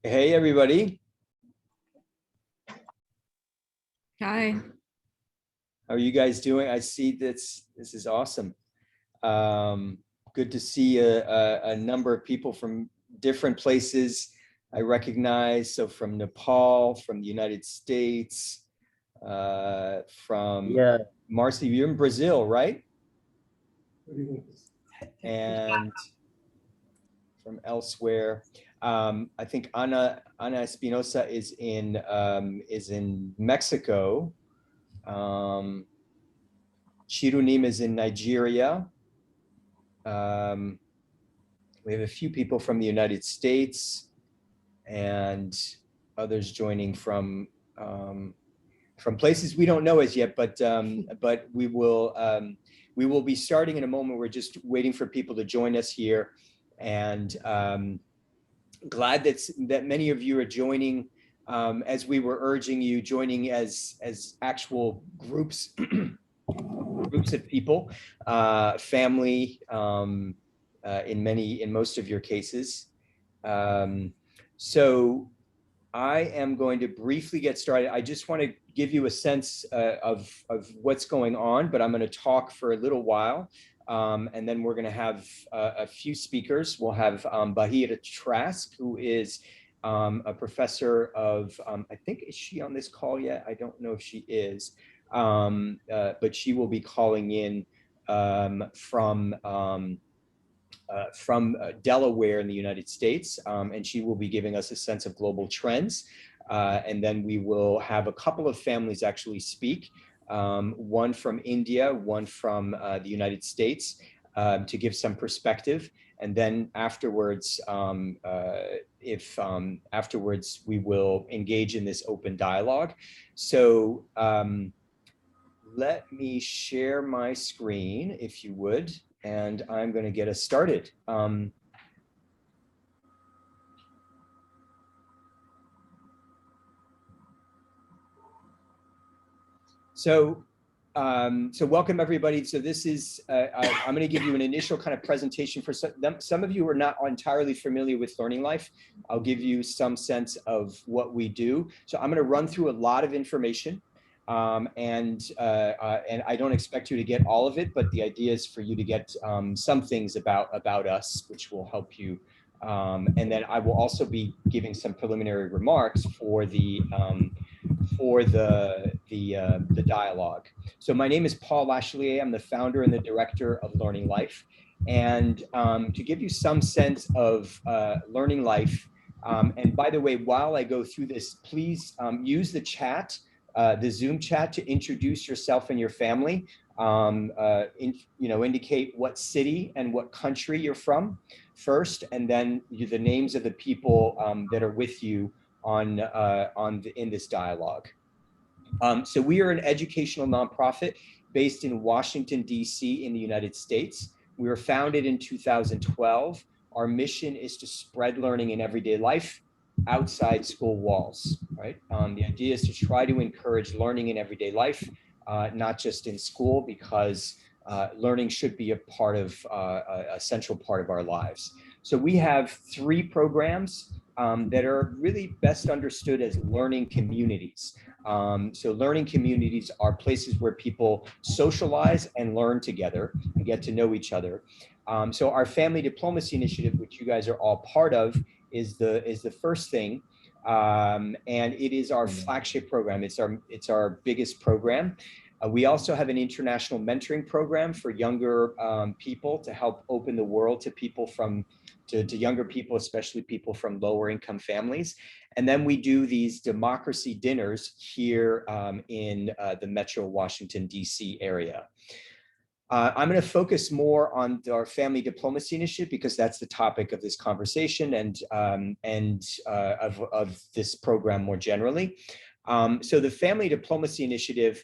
Hey, everybody. Hi. How are you guys doing? I see this is awesome. Good to see a number of people from different places I recognize. So from Nepal, from the United States, from Marcy, you're in Brazil, right? And from elsewhere. I think Ana Espinosa is in Mexico. Chirunim is in Nigeria. We have a few people from the United States and others joining from places we don't know as yet, but we will be starting in a moment. We're just waiting for people to join us here, and glad that many of you are joining, as we were urging you, joining as actual groups groups of people, family, in most of your cases. So I am going to briefly get started. I just want to give you a sense of what's going on, but I'm going to talk for a little while. And then we're going to have a few speakers. We'll have Bahira Trask, who is a professor of, I think, is she on this call yet? I don't know if she is, but she will be calling in from Delaware in the United States, and she will be giving us a sense of global trends. And then we will have a couple of families actually speak, one from India, one from the United States, to give some perspective. And then afterwards, afterwards, we will engage in this open dialogue. So let me share my screen, if you would, and I'm going to get us started. So welcome, everybody. So this is, I'm going to give you an initial kind of presentation for some of you who are not entirely familiar with Learning Life. I'll give you some sense of what we do. So I'm going to run through a lot of information. And I don't expect you to get all of it, but the idea is for you to get some things about us, which will help you. And then I will also be giving some preliminary remarks for the dialogue. So my name is Paul Lachelier. I'm the founder and the director of Learning Life. And to give you some sense of Learning Life, and by the way, while I go through this, please use the chat, the Zoom chat, to introduce yourself and your family. Indicate what city and what country you're from first, and then the names of the people that are with you in this dialogue. So we are an educational nonprofit based in Washington, D.C. in the United States. We were founded in 2012. Our mission is to spread learning in everyday life outside school walls, right? The idea is to try to encourage learning in everyday life, not just in school, because learning should be a central part of our lives. So we have 3 programs that are really best understood as learning communities. So learning communities are places where people socialize and learn together and get to know each other. So our Family Diplomacy Initiative, which you guys are all part of, is the first thing, and it is our flagship program. It's our biggest program. We also have an international mentoring program for younger people to help open the world to people to younger people, especially people from lower income families. And then we do these democracy dinners here in the Metro Washington, D.C. area. I'm going to focus more on our Family Diplomacy Initiative because that's the topic of this conversation and of this program more generally. So the Family Diplomacy Initiative,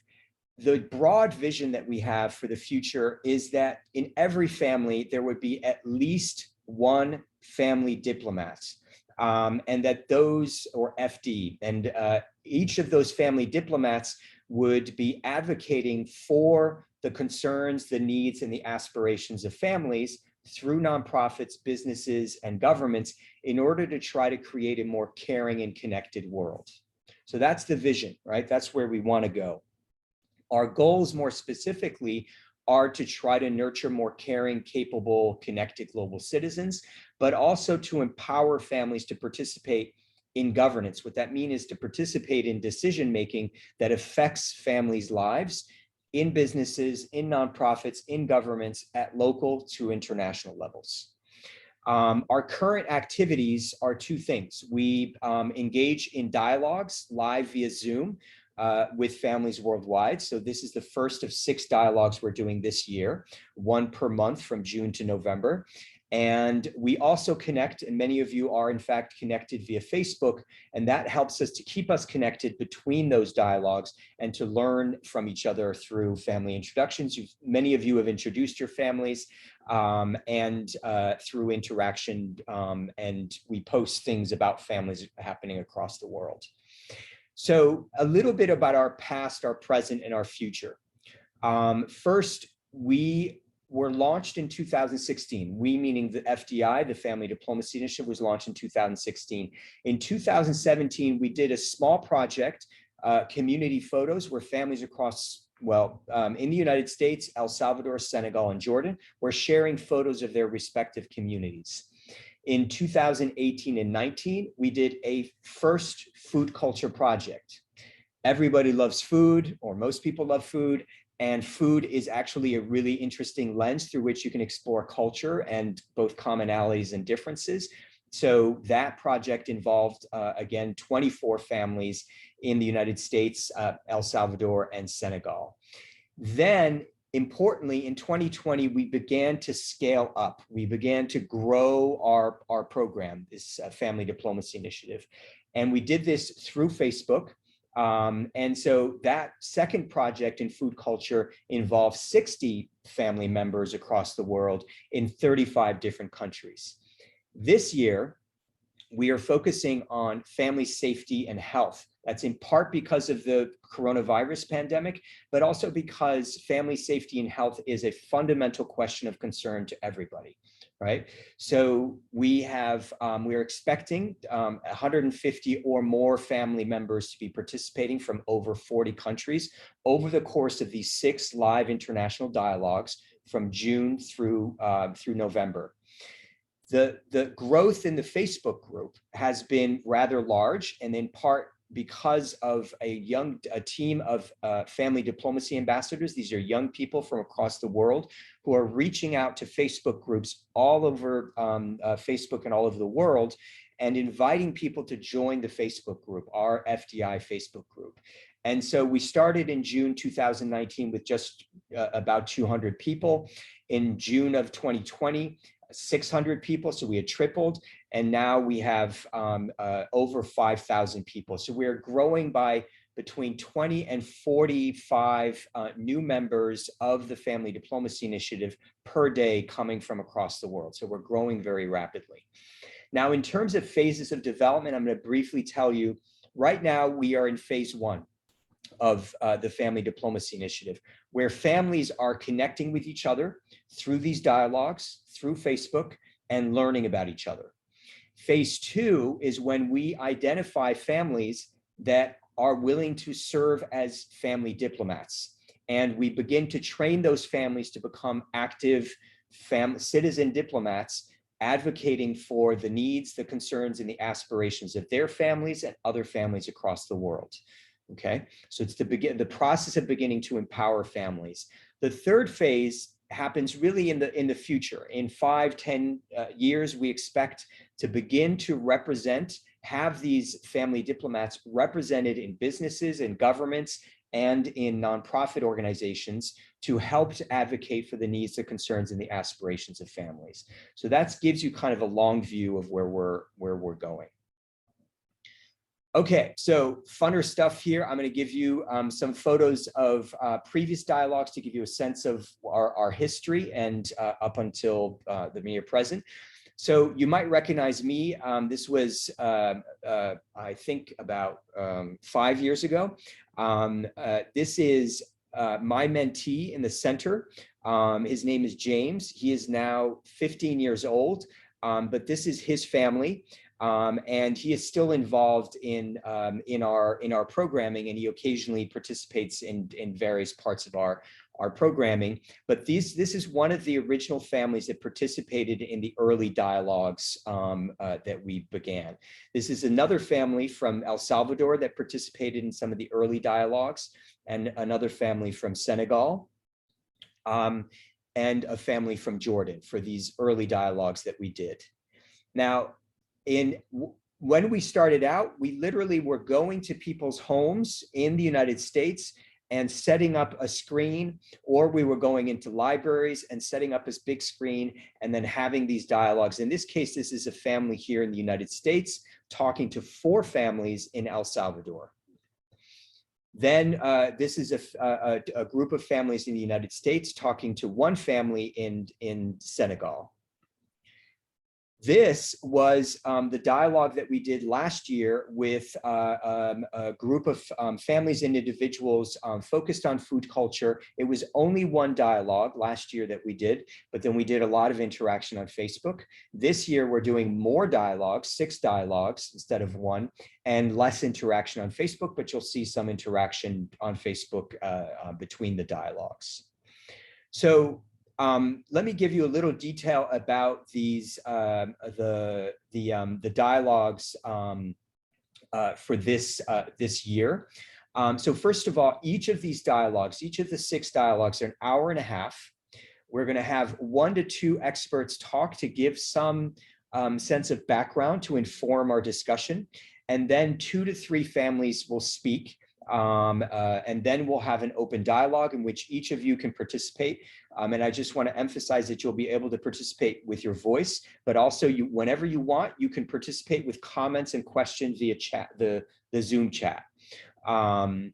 the broad vision that we have for the future is that in every family, there would be at least one family diplomat, and that those, or FD, and each of those family diplomats would be advocating for the concerns, the needs, and the aspirations of families, through nonprofits, businesses, and governments in order to try to create a more caring and connected world. So that's the vision, right? That's where we want to go. Our goals, more specifically, are to try to nurture more caring, capable, connected global citizens, but also to empower families to participate in governance. What that means is to participate in decision-making that affects families' lives in businesses, in nonprofits, in governments, at local to international levels. Our current activities are two things. We engage in dialogues live via Zoom with families worldwide. So this is the first of 6 dialogues we're doing this year, 1 per month from June to November. And we also connect, and many of you are in fact connected via Facebook, and that helps us to keep us connected between those dialogues and to learn from each other through family introductions. Many of you have introduced your families and through interaction, and we post things about families happening across the world. So a little bit about our past, our present, and our future. First, we were launched in 2016. We, meaning the FDI, the Family Diplomacy Initiative, was launched in 2016. In 2017, we did a small project, community photos, where families across, in the United States, El Salvador, Senegal, and Jordan were sharing photos of their respective communities. In 2018 and 19, we did a first food culture project. Everybody loves food, or most people love food, and food is actually a really interesting lens through which you can explore culture and both commonalities and differences. So that project involved, again, 24 families in the United States, El Salvador, and Senegal. Then, importantly, in 2020, we began to scale up. We began to grow our program, this Family Diplomacy Initiative. And we did this through Facebook. And so that second project in food culture involved 60 family members across the world in 35 different countries. This year, we are focusing on family safety and health. That's in part because of the coronavirus pandemic, but also because family safety and health is a fundamental question of concern to everybody, right? So we are expecting 150 or more family members to be participating from over 40 countries over the course of these 6 live international dialogues from June through November. The growth in the Facebook group has been rather large, and in part because of a team of family diplomacy ambassadors. These are young people from across the world who are reaching out to Facebook groups all over Facebook and all over the world, and inviting people to join the Facebook group, our FDI Facebook group. And so we started in June 2019 with just about 200 people. In June of 2020, 600 people, so we had tripled, and now we have over 5,000 people. So we're growing by between 20 and 45 new members of the Family Diplomacy Initiative per day coming from across the world. So we're growing very rapidly. Now, in terms of phases of development, I'm going to briefly tell you, right now we are in phase 1 of the Family Diplomacy Initiative, where families are connecting with each other through these dialogues, through Facebook, and learning about each other. Phase 2 is when we identify families that are willing to serve as family diplomats. And we begin to train those families to become active citizen diplomats, advocating for the needs, the concerns, and the aspirations of their families and other families across the world. Okay, so it's the process of beginning to empower families. The third phase happens really in the future. In 5-10 years, we expect to begin to have these family diplomats represented in businesses and governments and in nonprofit organizations to help to advocate for the needs, the concerns, and the aspirations of families. So that gives you kind of a long view of where we're going. Okay, so funner stuff here. I'm going to give you some photos of previous dialogues to give you a sense of our history and up until the near present. So you might recognize me. This was, I think, about 5 years ago. This is my mentee in the center. His name is James. He is now 15 years old, but this is his family. And he is still involved in our programming, and he occasionally participates in various parts of our programming. But this is one of the original families that participated in the early dialogues that we began. This is another family from El Salvador that participated in some of the early dialogues, and another family from Senegal, and a family from Jordan for these early dialogues that we did. Now, when we started out, we literally were going to people's homes in the United States and setting up a screen, or we were going into libraries and setting up this big screen and then having these dialogues. In this case, this is a family here in the United States talking to 4 families in El Salvador. Then this is a group of families in the United States talking to 1 family in Senegal. This was the dialogue that we did last year with a group of families and individuals focused on food culture. It was only 1 dialogue last year that we did, but then we did a lot of interaction on Facebook. This year, we're doing more dialogues, 6 dialogues instead of 1, and less interaction on Facebook, but you'll see some interaction on Facebook between the dialogues. So let me give you a little detail about these the dialogues for this year. So first of all, each of these dialogues, each of the 6 dialogues, are an hour and a half. We're going to have 1 to 2 experts talk to give some sense of background to inform our discussion, and then 2 to 3 families will speak. And then we'll have an open dialogue in which each of you can participate. And I just want to emphasize that you'll be able to participate with your voice, but also whenever you want, you can participate with comments and questions via chat, the Zoom chat. The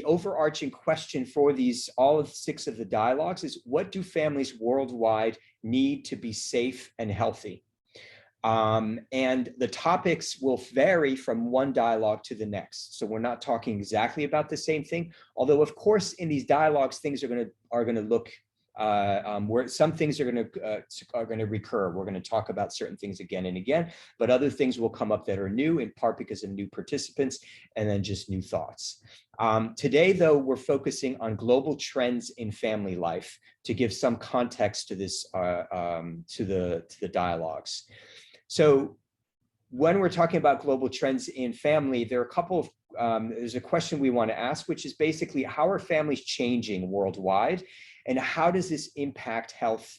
overarching question for all of 6 of the dialogues is, what do families worldwide need to be safe and healthy? And the topics will vary from one dialogue to the next. So we're not talking exactly about the same thing, although of course in these dialogues things are going to look where some things are going to recur. We're going to talk about certain things again and again, but other things will come up that are new, in part because of new participants and then just new thoughts. Today, though, we're focusing on global trends in family life to give some context to this to the dialogues. So when we're talking about global trends in family, there are a couple of, there's a question we want to ask, which is basically, how are families changing worldwide? And how does this impact health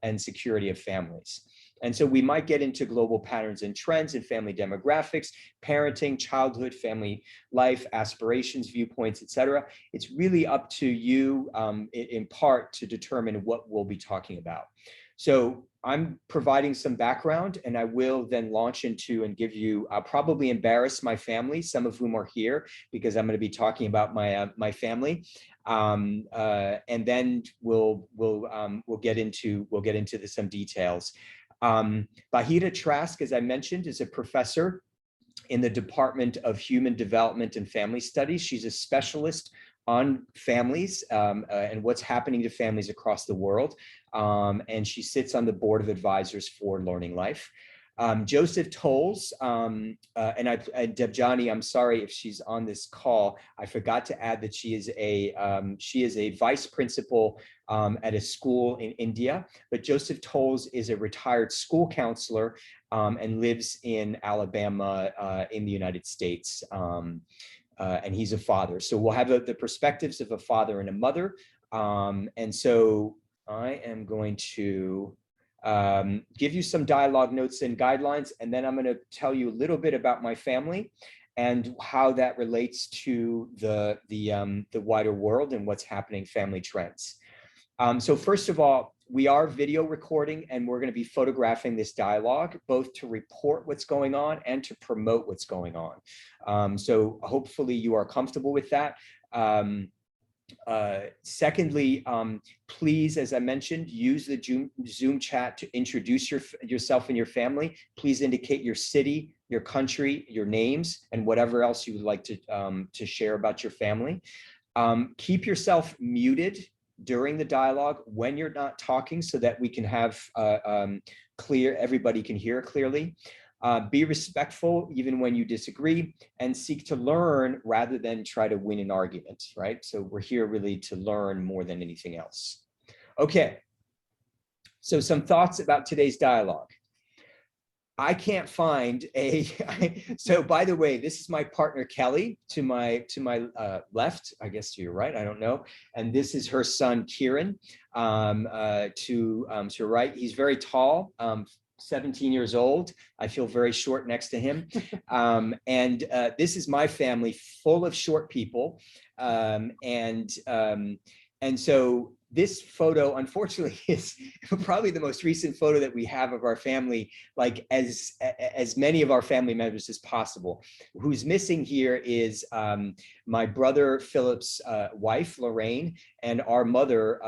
and security of families? And so we might get into global patterns and trends in family demographics, parenting, childhood, family life, aspirations, viewpoints, etc. It's really up to you in part to determine what we'll be talking about. So I'm providing some background, and I will then launch into and give you, I'll probably embarrass my family, some of whom are here, because I'm going to be talking about my family. And then we'll get into some details. Bahira Trask, as I mentioned, is a professor in the Department of Human Development and Family Studies. She's a specialist on families and what's happening to families across the world. And she sits on the board of advisors for Learning Life. Joseph Tolles, and Debjani, I'm sorry if she's on this call. I forgot to add that she is a vice principal at a school in India. But Joseph Tolles is a retired school counselor and lives in Alabama in the United States. And he's a father. So we'll have the perspectives of a father and a mother. And so I am going to give you some dialogue notes and guidelines, and then I'm going to tell you a little bit about my family and how that relates to the wider world and what's happening, family trends. So first of all, we are video recording, and we're going to be photographing this dialogue, both to report what's going on and to promote what's going on. So hopefully you are comfortable with that. Secondly, please, as I mentioned, use the Zoom chat to introduce yourself and your family. Please indicate your city, your country, your names, and whatever else you would like to share about your family. Keep yourself muted during the dialogue when you're not talking so that we can have clear, everybody can hear clearly. Be respectful even when you disagree, and seek to learn rather than try to win an argument, right? So we're here really to learn more than anything else. Okay, so some thoughts about today's dialogue. I can't find so by the way, this is my partner, Kelly, to my left, I guess to your right, I don't know. And this is her son, Kieran, to your right. He's very tall, 17 years old. I feel very short next to him. This is my family, full of short people. And so this photo, unfortunately, is probably the most recent photo that we have of our family, like as many of our family members as possible. Who's missing here is my brother Philip's wife, Lorraine, and our mother,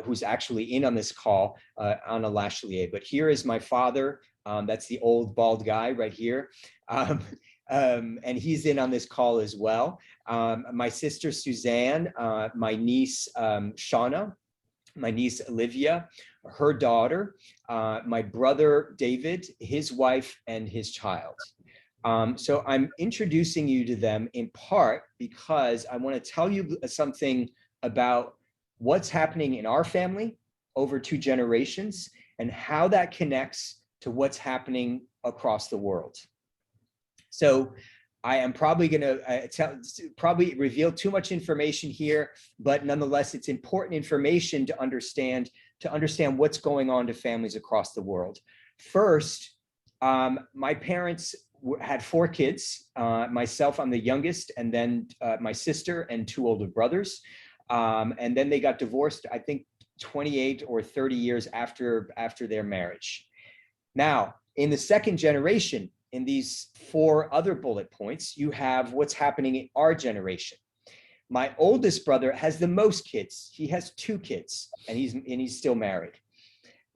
who's actually in on this call, Anna Lachelier. But here is my father. That's the old bald guy right here. And he's in on this call as well. My sister, Suzanne, my niece, Shauna, my niece, Olivia, her daughter, my brother, David, his wife, and his child. So I'm introducing you to them in part because I want to tell you something about what's happening in our family over 2 generations and how that connects to what's happening across the world. So I am probably going to reveal too much information here, but nonetheless, it's important information to understand what's going on to families across the world. First, my parents had 4 kids. Myself, I'm the youngest, and then my sister and 2 older brothers. And then they got divorced, I think 28 or 30 years after their marriage. Now, in the 2nd generation, in these 4 other bullet points, you have what's happening in our generation. My oldest brother has the most kids. He has 2 kids, and he's still married.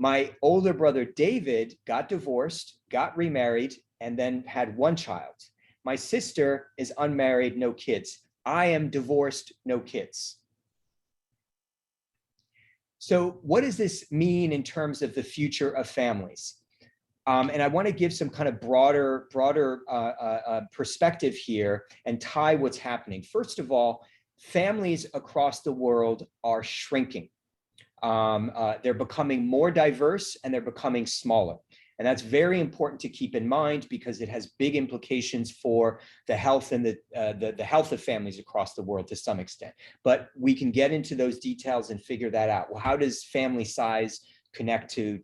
My older brother, David, got divorced, got remarried, and then had 1 child. My sister is unmarried, no kids. I am divorced, no kids. So what does this mean in terms of the future of families? And I want to give some kind of broader perspective here and tie what's happening. First of all, families across the world are shrinking. They're becoming more diverse and they're becoming smaller. And that's very important to keep in mind because it has big implications for the health and the health of families across the world to some extent. But we can get into those details and figure that out. Well, how does family size connect to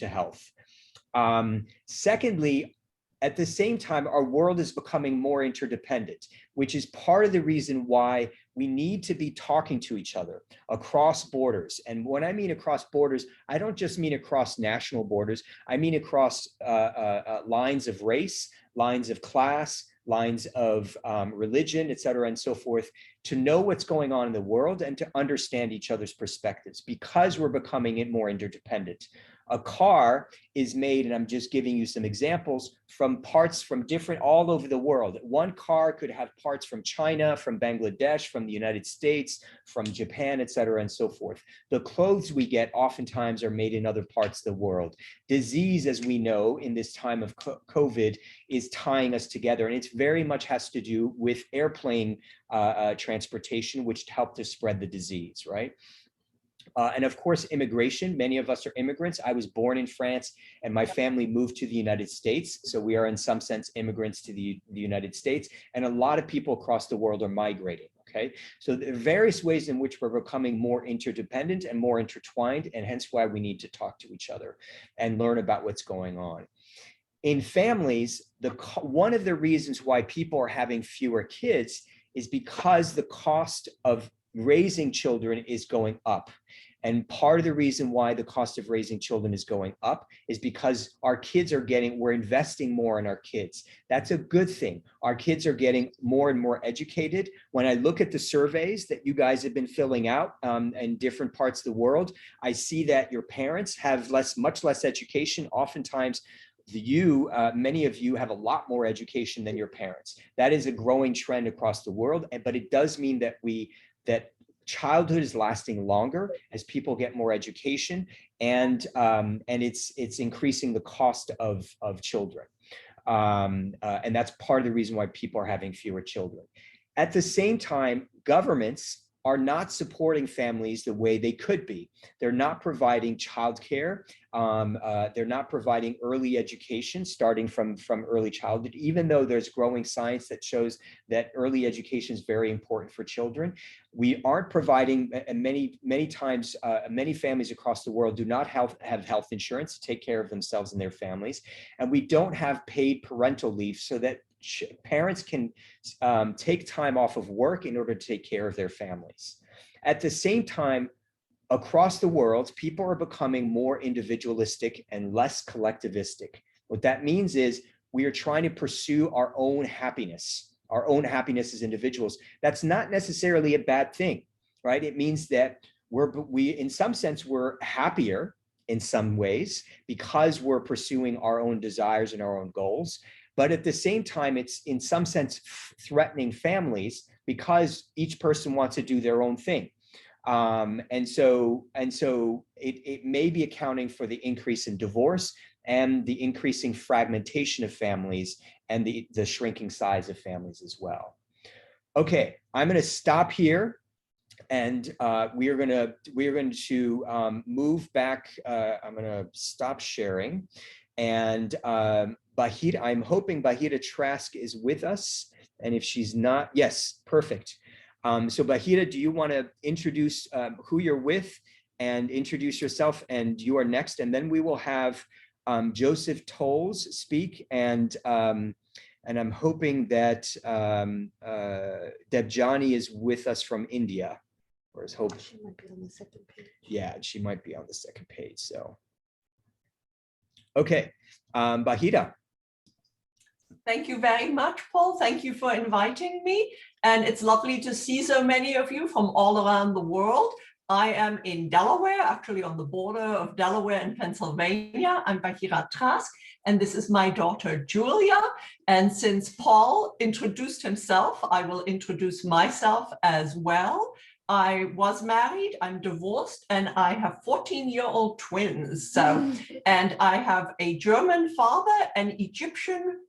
health? Secondly, at the same time, our world is becoming more interdependent, which is part of the reason why we need to be talking to each other across borders. And when I mean across borders, I don't just mean across national borders. I mean across lines of race, lines of class, lines of religion, et cetera, and so forth, to know what's going on in the world and to understand each other's perspectives because we're becoming more interdependent. A car is made, and I'm just giving you some examples, from parts from all over the world. One car could have parts from China, from Bangladesh, from the United States, from Japan, et cetera, and so forth. The clothes we get oftentimes are made in other parts of the world. Disease, as we know, in this time of COVID, is tying us together, and it's very much has to do with airplane transportation, which helped to spread the disease, right? And of course, immigration. Many of us are immigrants. I was born in France and my family moved to the United States. So we are in some sense immigrants to the United States. And a lot of people across the world are migrating. Okay, so there are various ways in which we're becoming more interdependent and more intertwined, and hence why we need to talk to each other and learn about what's going on. In families, one of the reasons why people are having fewer kids is because the cost of raising children is going up. And part of the reason why the cost of raising children is going up is because we're investing more in our kids. That's a good thing. Our kids are getting more and more educated. When I look at the surveys that you guys have been filling out in different parts of the world, I see that your parents have much less education. Oftentimes, many of you have a lot more education than your parents. That is a growing trend across the world, but it does mean that childhood is lasting longer as people get more education, and it's increasing the cost of children. And that's part of the reason why people are having fewer children. At the same time, governments are not supporting families the way they could be. They're not providing childcare. They're not providing early education, starting from early childhood, even though there's growing science that shows that early education is very important for children. We aren't providing, and many times, many families across the world do not have health insurance to take care of themselves and their families. And we don't have paid parental leave so that parents can take time off of work in order to take care of their families. At the same time, across the world, people are becoming more individualistic and less collectivistic. What that means is we are trying to pursue our own happiness as individuals. That's not necessarily a bad thing, right? It means that we in some sense, we're happier in some ways because we're pursuing our own desires and our own goals. But at the same time, it's in some sense threatening families because each person wants to do their own thing. And so it may be accounting for the increase in divorce and the increasing fragmentation of families and the shrinking size of families as well. Okay, I'm going to stop here, and we are going to move back. I'm going to stop sharing, and Bahida, I'm hoping Bahida Trask is with us, and if she's not, yes, perfect. So Bahida, do you want to introduce who you're with and introduce yourself? And you are next, and then we will have Joseph Tolles speak, and I'm hoping that Debjani is with us from India, or is hope. She might be on the second page. Yeah, she might be on the second page. So, okay, Bahida. Thank you very much, Paul. Thank you for inviting me. And it's lovely to see so many of you from all around the world. I am in Delaware, actually on the border of Delaware and Pennsylvania. I'm Bahida Trask, and this is my daughter, Julia. And since Paul introduced himself, I will introduce myself as well. I was married, I'm divorced, and I have 14-year-old twins. So, and I have a German father, an Egyptian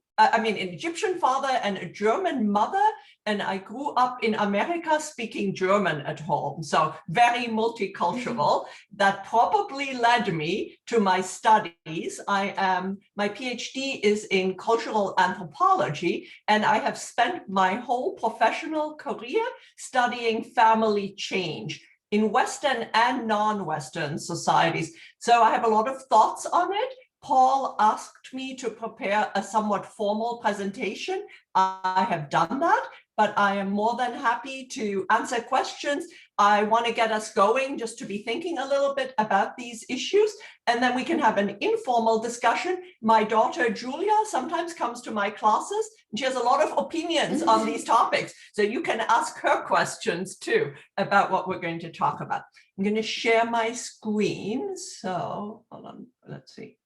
father and a German mother, and I grew up in America speaking German at home, so very multicultural. That probably led me to my studies. My PhD is in cultural anthropology, and I have spent my whole professional career studying family change in Western and non-Western societies. So I have a lot of thoughts on it. Paul asked me to prepare a somewhat formal presentation. I have done that, but I am more than happy to answer questions. I want to get us going just to be thinking a little bit about these issues, and then we can have an informal discussion. My daughter, Julia, sometimes comes to my classes, and she has a lot of opinions on these topics. So you can ask her questions too about what we're going to talk about. I'm going to share my screen. So hold on, let's see.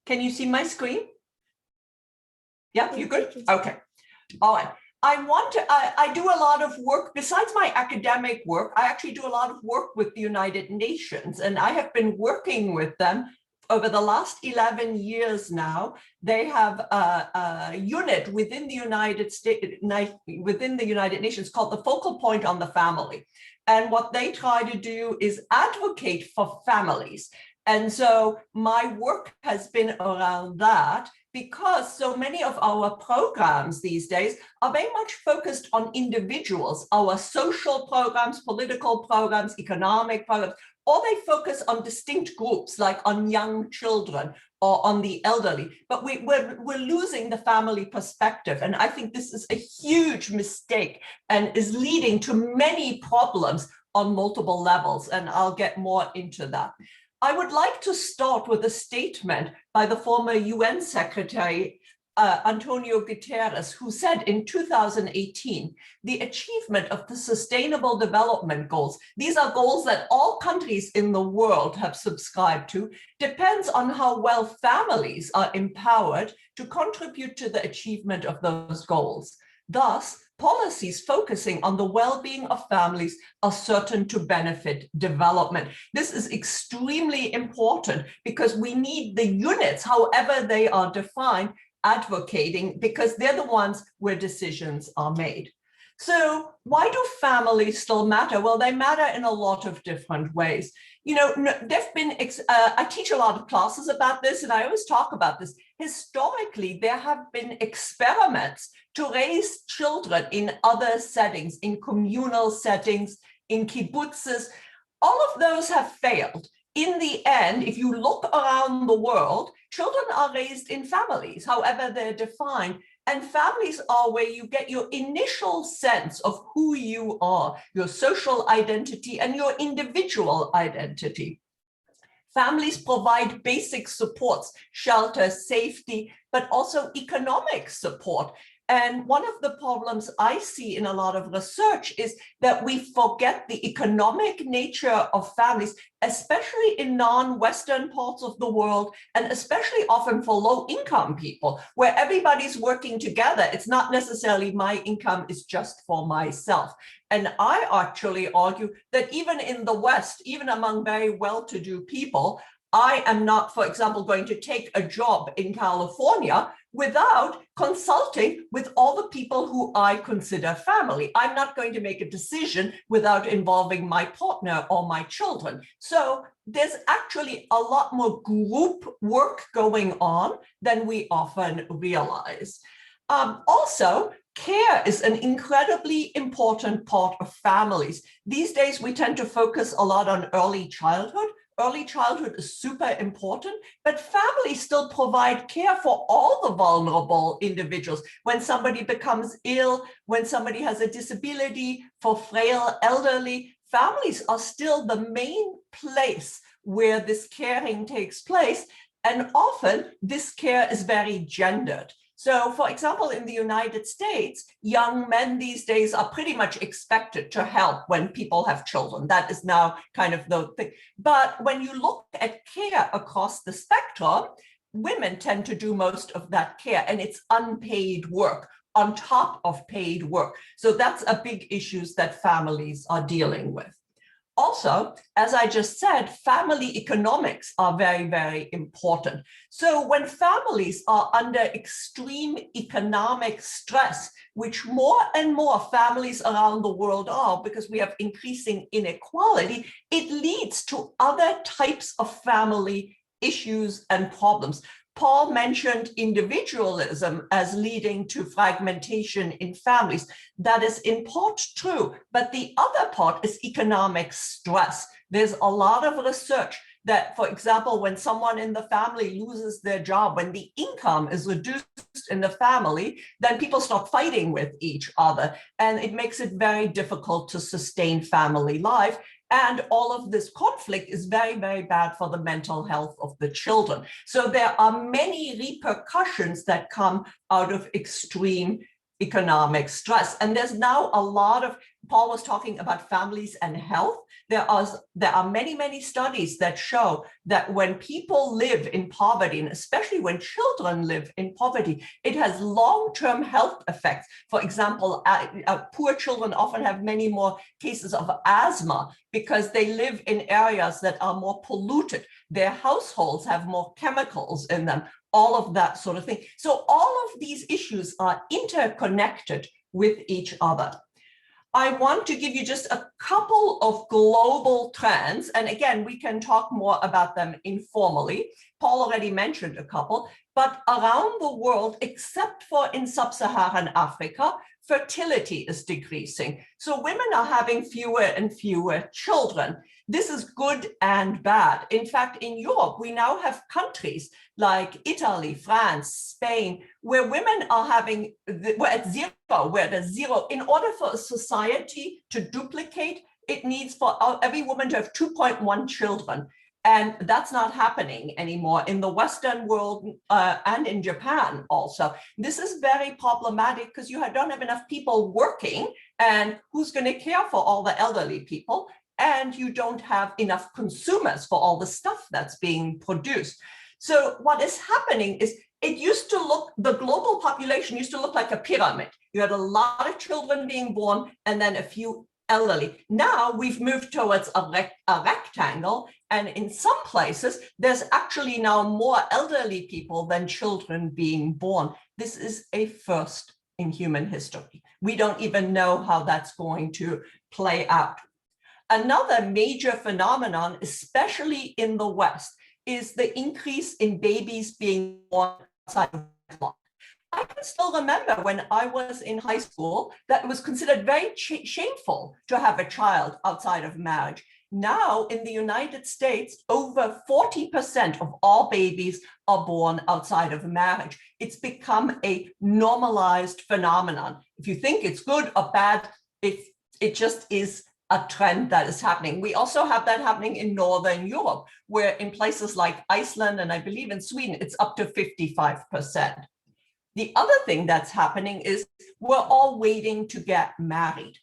Can you see my screen? Yeah, you good? Okay. All right. I do a lot of work, besides my academic work, I actually do a lot of work with the United Nations, and I have been working with them over the last 11 years now. They have a unit within the United Nations called the Focal Point on the Family. And what they try to do is advocate for families. And so my work has been around that, because so many of our programs these days are very much focused on individuals, our social programs, political programs, economic programs, or they focus on distinct groups like on young children or on the elderly. But we're losing the family perspective. And I think this is a huge mistake and is leading to many problems on multiple levels. And I'll get more into that. I would like to start with a statement by the former UN Secretary, Antonio Guterres, who said in 2018, the achievement of the Sustainable Development Goals, these are goals that all countries in the world have subscribed to, depends on how well families are empowered to contribute to the achievement of those goals. Thus, policies focusing on the well-being of families are certain to benefit development. This is extremely important because we need the units, however they are defined, advocating, because they're the ones where decisions are made. So why do families still matter? Well, they matter in a lot of different ways. You know, there've been, I teach a lot of classes about this, and I always talk about this. Historically, there have been experiments to raise children in other settings, in communal settings, in kibbutzes. All of those have failed. In the end, if you look around the world, children are raised in families, however they're defined. And families are where you get your initial sense of who you are, your social identity and your individual identity. Families provide basic supports, shelter, safety, but also economic support. And one of the problems I see in a lot of research is that we forget the economic nature of families, especially in non-Western parts of the world, and especially often for low-income people, where everybody's working together. It's not necessarily my income is just for myself. And I actually argue that even in the West, even among very well-to-do people, I am not, for example, going to take a job in California without consulting with all the people who I consider family. I'm not going to make a decision without involving my partner or my children. So there's actually a lot more group work going on than we often realize. Also, care is an incredibly important part of families. These days, we tend to focus a lot on early childhood. Early childhood is super important, but families still provide care for all the vulnerable individuals. When somebody becomes ill, when somebody has a disability, for frail elderly, families are still the main place where this caring takes place. And often this care is very gendered. So, for example, in the United States, young men these days are pretty much expected to help when people have children. That is now kind of the thing. But when you look at care across the spectrum, women tend to do most of that care, and it's unpaid work on top of paid work. So that's a big issue that families are dealing with. Also, as I just said, family economics are very, very important. So when families are under extreme economic stress, which more and more families around the world are because we have increasing inequality, it leads to other types of family issues and problems. Paul mentioned individualism as leading to fragmentation in families. That is in part true, but the other part is economic stress. There's a lot of research that, for example, when someone in the family loses their job, when the income is reduced in the family, then people start fighting with each other, and it makes it very difficult to sustain family life. And all of this conflict is very, very bad for the mental health of the children. So there are many repercussions that come out of extreme economic stress. And there's now a lot of, Paul was talking about families and health. There are many, many studies that show that when people live in poverty, and especially when children live in poverty, it has long-term health effects. For example, poor children often have many more cases of asthma because they live in areas that are more polluted. Their households have more chemicals in them, all of that sort of thing. So all of these issues are interconnected with each other. I want to give you just a couple of global trends. And again, we can talk more about them informally. Paul already mentioned a couple, but around the world, except for in sub-Saharan Africa, fertility is decreasing. So women are having fewer and fewer children. This is good and bad. In fact, in Europe, we now have countries like Italy, France, Spain, where women are having, we're at zero, we're at zero. In order for a society to duplicate, it needs for every woman to have 2.1 children. And that's not happening anymore in the Western world and in Japan also. This is very problematic because you don't have enough people working, and who's going to care for all the elderly people? And you don't have enough consumers for all the stuff that's being produced. So what is happening is it used to look, the global population used to look like a pyramid. You had a lot of children being born and then a few elderly. Now we've moved towards a rectangle, and in some places, there's actually now more elderly people than children being born. This is a first in human history. We don't even know how that's going to play out. Another major phenomenon, especially in the West, is the increase in babies being born outside of wedlock. I can still remember when I was in high school that it was considered very shameful to have a child outside of marriage. Now in the United States, over 40% of all babies are born outside of marriage. It's become a normalized phenomenon. If you think it's good or bad, it just is a trend that is happening. We also have that happening in Northern Europe, where in places like Iceland and I believe in Sweden, it's up to 55%. The other thing that's happening is we're all waiting to get married.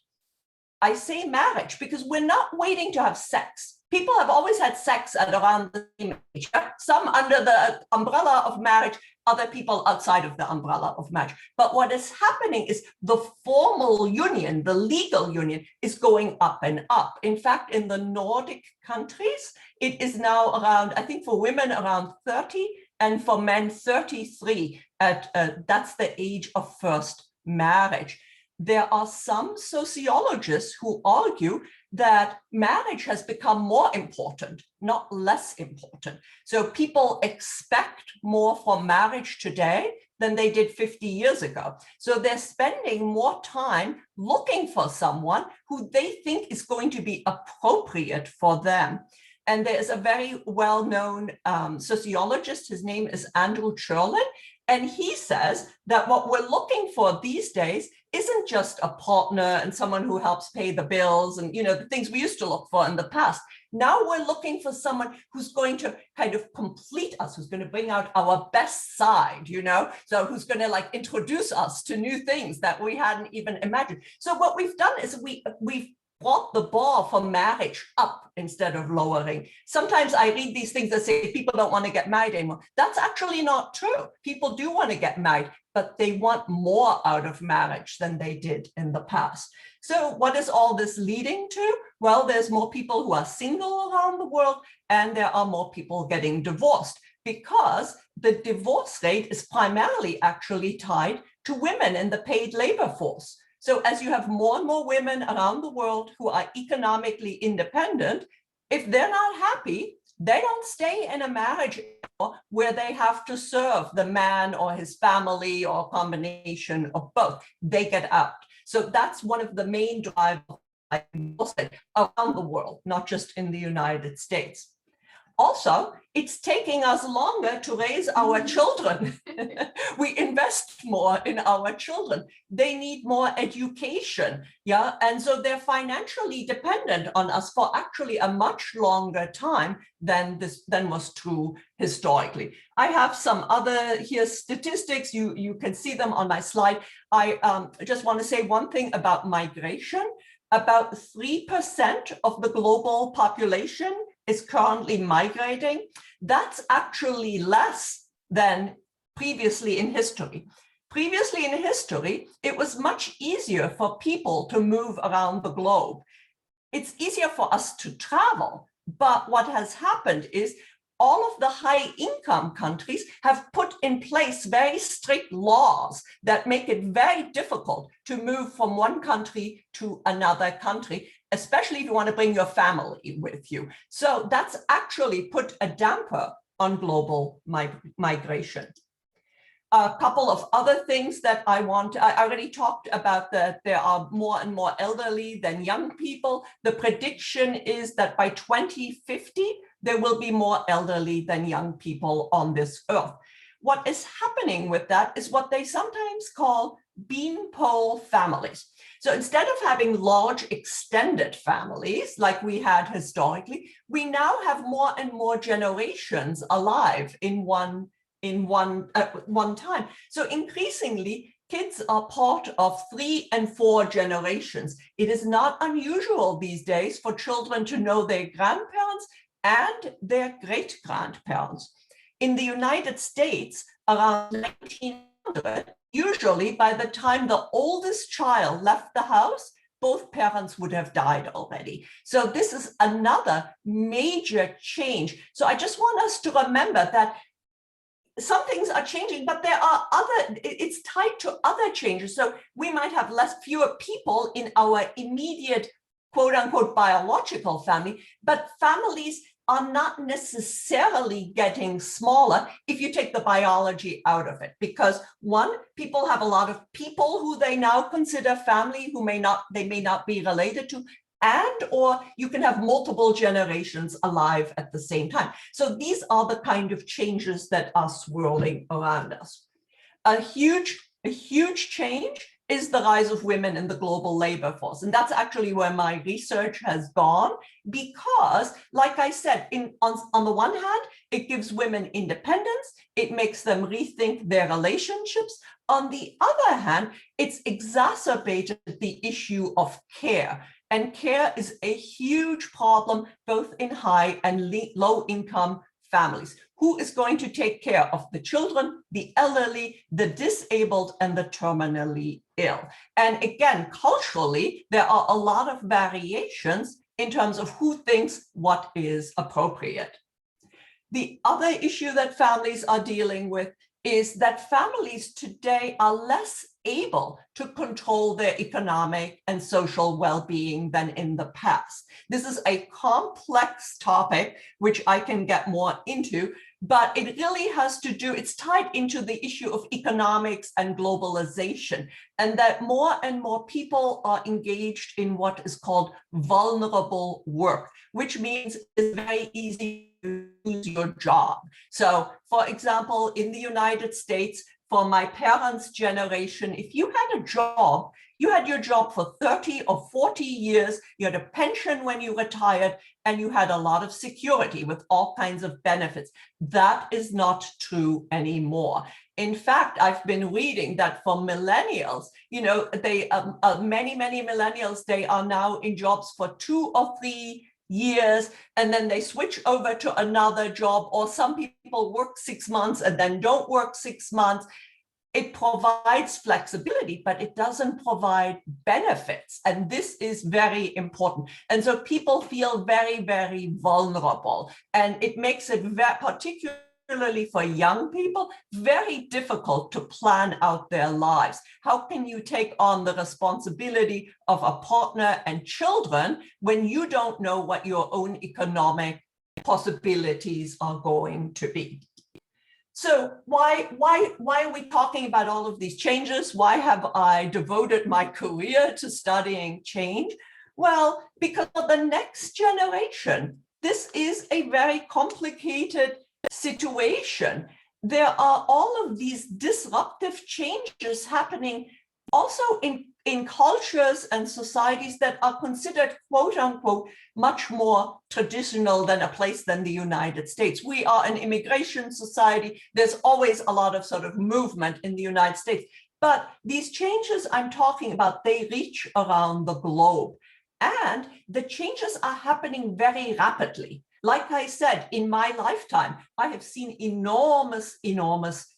I say marriage because we're not waiting to have sex. People have always had sex at around the same age, some under the umbrella of marriage, other people outside of the umbrella of marriage. But what is happening is the formal union, the legal union, is going up and up. In fact, in the Nordic countries, it is now around, I think for women around 30 and for men 33. That's the age of first marriage. There are some sociologists who argue that marriage has become more important, not less important. So people expect more from marriage today than they did 50 years ago. So they're spending more time looking for someone who they think is going to be appropriate for them. And there's a very well-known sociologist, his name is Andrew Cherlin, and he says that what we're looking for these days isn't just a partner and someone who helps pay the bills and, you know, the things we used to look for in the past. Now we're looking for someone who's going to kind of complete us, who's going to bring out our best side, you know, so who's going to like introduce us to new things that we hadn't even imagined. So what we've done is we've brought the bar for marriage up instead of lowering. Sometimes I read these things that say people don't want to get married anymore. That's actually not true. People do want to get married, but they want more out of marriage than they did in the past. So what is all this leading to? Well, there's more people who are single around the world, and there are more people getting divorced because the divorce rate is primarily actually tied to women in the paid labor force. So as you have more and more women around the world who are economically independent, if they're not happy, they don't stay in a marriage where they have to serve the man or his family or a combination of both. They get out. So that's one of the main drivers around the world, not just in the United States. Also, it's taking us longer to raise our children. We invest more in our children. They need more education, yeah? And so they're financially dependent on us for actually a much longer time than was true historically. I have some other here statistics. You can see them on my slide. I just want to say one thing about migration. About 3% of the global population is currently migrating. That's actually less than previously in history. Previously in history, it was much easier for people to move around the globe. It's easier for us to travel, but what has happened is all of the high income countries have put in place very strict laws that make it very difficult to move from one country to another country, especially if you want to bring your family with you. So that's actually put a damper on global migration. A couple of other things that I already talked about, that there are more and more elderly than young people. The prediction is that by 2050, there will be more elderly than young people on this earth. What is happening with that is what they sometimes call beanpole families. So instead of having large extended families like we had historically, we now have more and more generations alive in one time. So increasingly, kids are part of 3 and 4 generations. It is not unusual these days for children to know their grandparents and their great-grandparents. In the United States, around 1900, usually by the time the oldest child left the house, both parents would have died already. So this is another major change. So I just want us to remember that some things are changing, but there are it's tied to other changes. So we might have fewer people in our immediate quote unquote biological family, but families are not necessarily getting smaller if you take the biology out of it. Because one, people have a lot of people who they now consider family who they may not be related to, and or you can have multiple generations alive at the same time. So these are the kind of changes that are swirling around us. A huge change is the rise of women in the global labor force. And that's actually where my research has gone, because like I said, on the one hand, it gives women independence, it makes them rethink their relationships. On the other hand, it's exacerbated the issue of care. And care is a huge problem, both in high and low income families. Who is going to take care of the children, the elderly, the disabled, and the terminally ill? And again, culturally, there are a lot of variations in terms of who thinks what is appropriate. The other issue that families are dealing with is that families today are less able to control their economic and social well-being than in the past. This is a complex topic, which I can get more into, but it really has to do, it's tied into the issue of economics and globalization, and that more and more people are engaged in what is called vulnerable work, which means it's very easy to lose your job. So, for example, in the United States, for my parents' generation, if you had a job, you had your job for 30 or 40 years, you had a pension when you retired, and you had a lot of security with all kinds of benefits. That is not true anymore. In fact, I've been reading that for millennials, many millennials, they are now in jobs for 2 or 3 years, and then they switch over to another job, or some people work 6 months and then don't work 6 months. It provides flexibility, but it doesn't provide benefits. And this is very important. And so people feel very, very vulnerable. And it makes it particularly for young people, very difficult to plan out their lives. How can you take on the responsibility of a partner and children when you don't know what your own economic possibilities are going to be? So why are we talking about all of these changes? Why have I devoted my career to studying change? Well, because of the next generation, this is a very complicated situation. There are all of these disruptive changes happening also in cultures and societies that are considered, quote unquote, much more traditional than a place than the United States. We are an immigration society. There's always a lot of sort of movement in the United States. But these changes I'm talking about, they reach around the globe. And the changes are happening very rapidly. Like I said, in my lifetime, I have seen enormous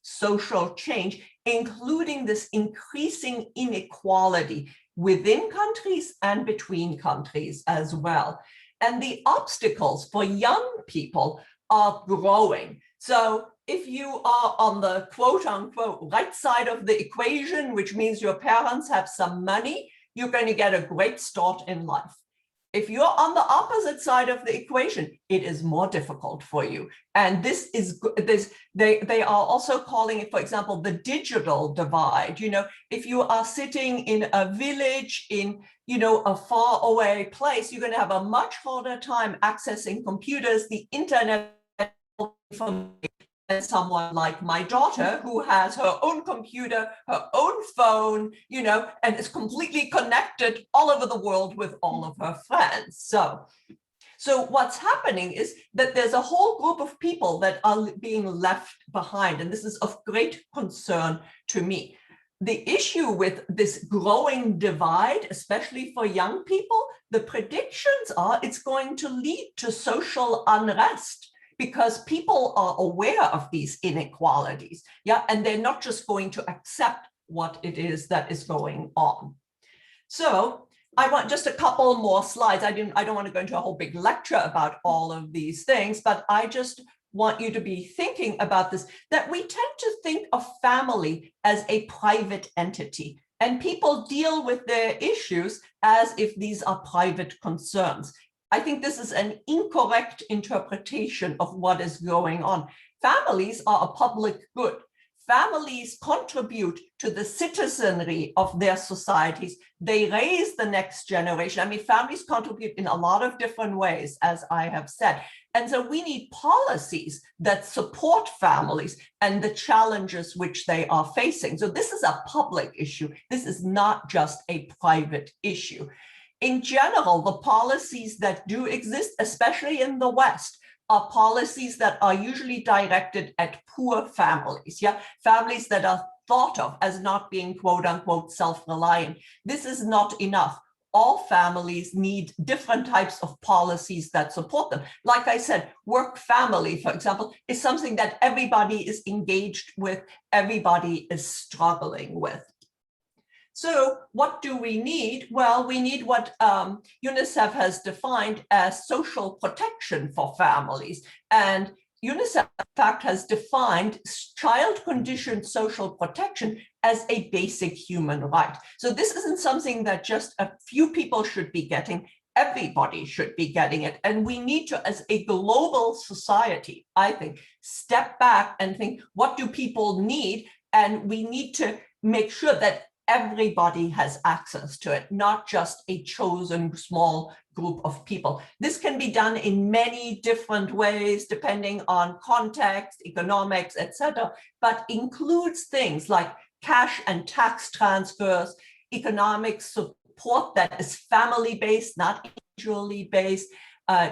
social change, including this increasing inequality within countries and between countries as well. And the obstacles for young people are growing. So if you are on the quote unquote right side of the equation, which means your parents have some money, you're going to get a great start in life. If you're on the opposite side of the equation, it is more difficult for you. And they are also calling it, for example, the digital divide. If you are sitting in a village in, a far away place, you're going to have a much harder time accessing computers, the internet, than someone like my daughter, who has her own computer, her own phone, and is completely connected all over the world with all of her friends. So what's happening is that there's a whole group of people that are being left behind, and this is of great concern to me. The issue with this growing divide, especially for young people, the predictions are it's going to lead to social unrest, because people are aware of these inequalities, and they're not just going to accept what it is that is going on. So I want just a couple more slides. I don't want to go into a whole big lecture about all of these things, but I just want you to be thinking about this, that we tend to think of family as a private entity, and people deal with their issues as if these are private concerns. I think this is an incorrect interpretation of what is going on. Families are a public good. Families contribute to the citizenry of their societies. They raise the next generation. I mean, families contribute in a lot of different ways, as I have said. And so we need policies that support families and the challenges which they are facing. So this is a public issue. This is not just a private issue. In general, the policies that do exist, especially in the West, are policies that are usually directed at poor families, families that are thought of as not being quote unquote self-reliant. This is not enough. All families need different types of policies that support them. Like I said, work family, for example, is something that everybody is engaged with, everybody is struggling with. So what do we need? Well, we need what UNICEF has defined as social protection for families. And UNICEF, in fact, has defined child conditioned social protection as a basic human right. So this isn't something that just a few people should be getting. Everybody should be getting it. And we need to, as a global society, I think, step back and think, what do people need? And we need to make sure that everybody has access to it, not just a chosen small group of people. This can be done in many different ways, depending on context, economics, etc., but includes things like cash and tax transfers, economic support that is family-based, not individually based,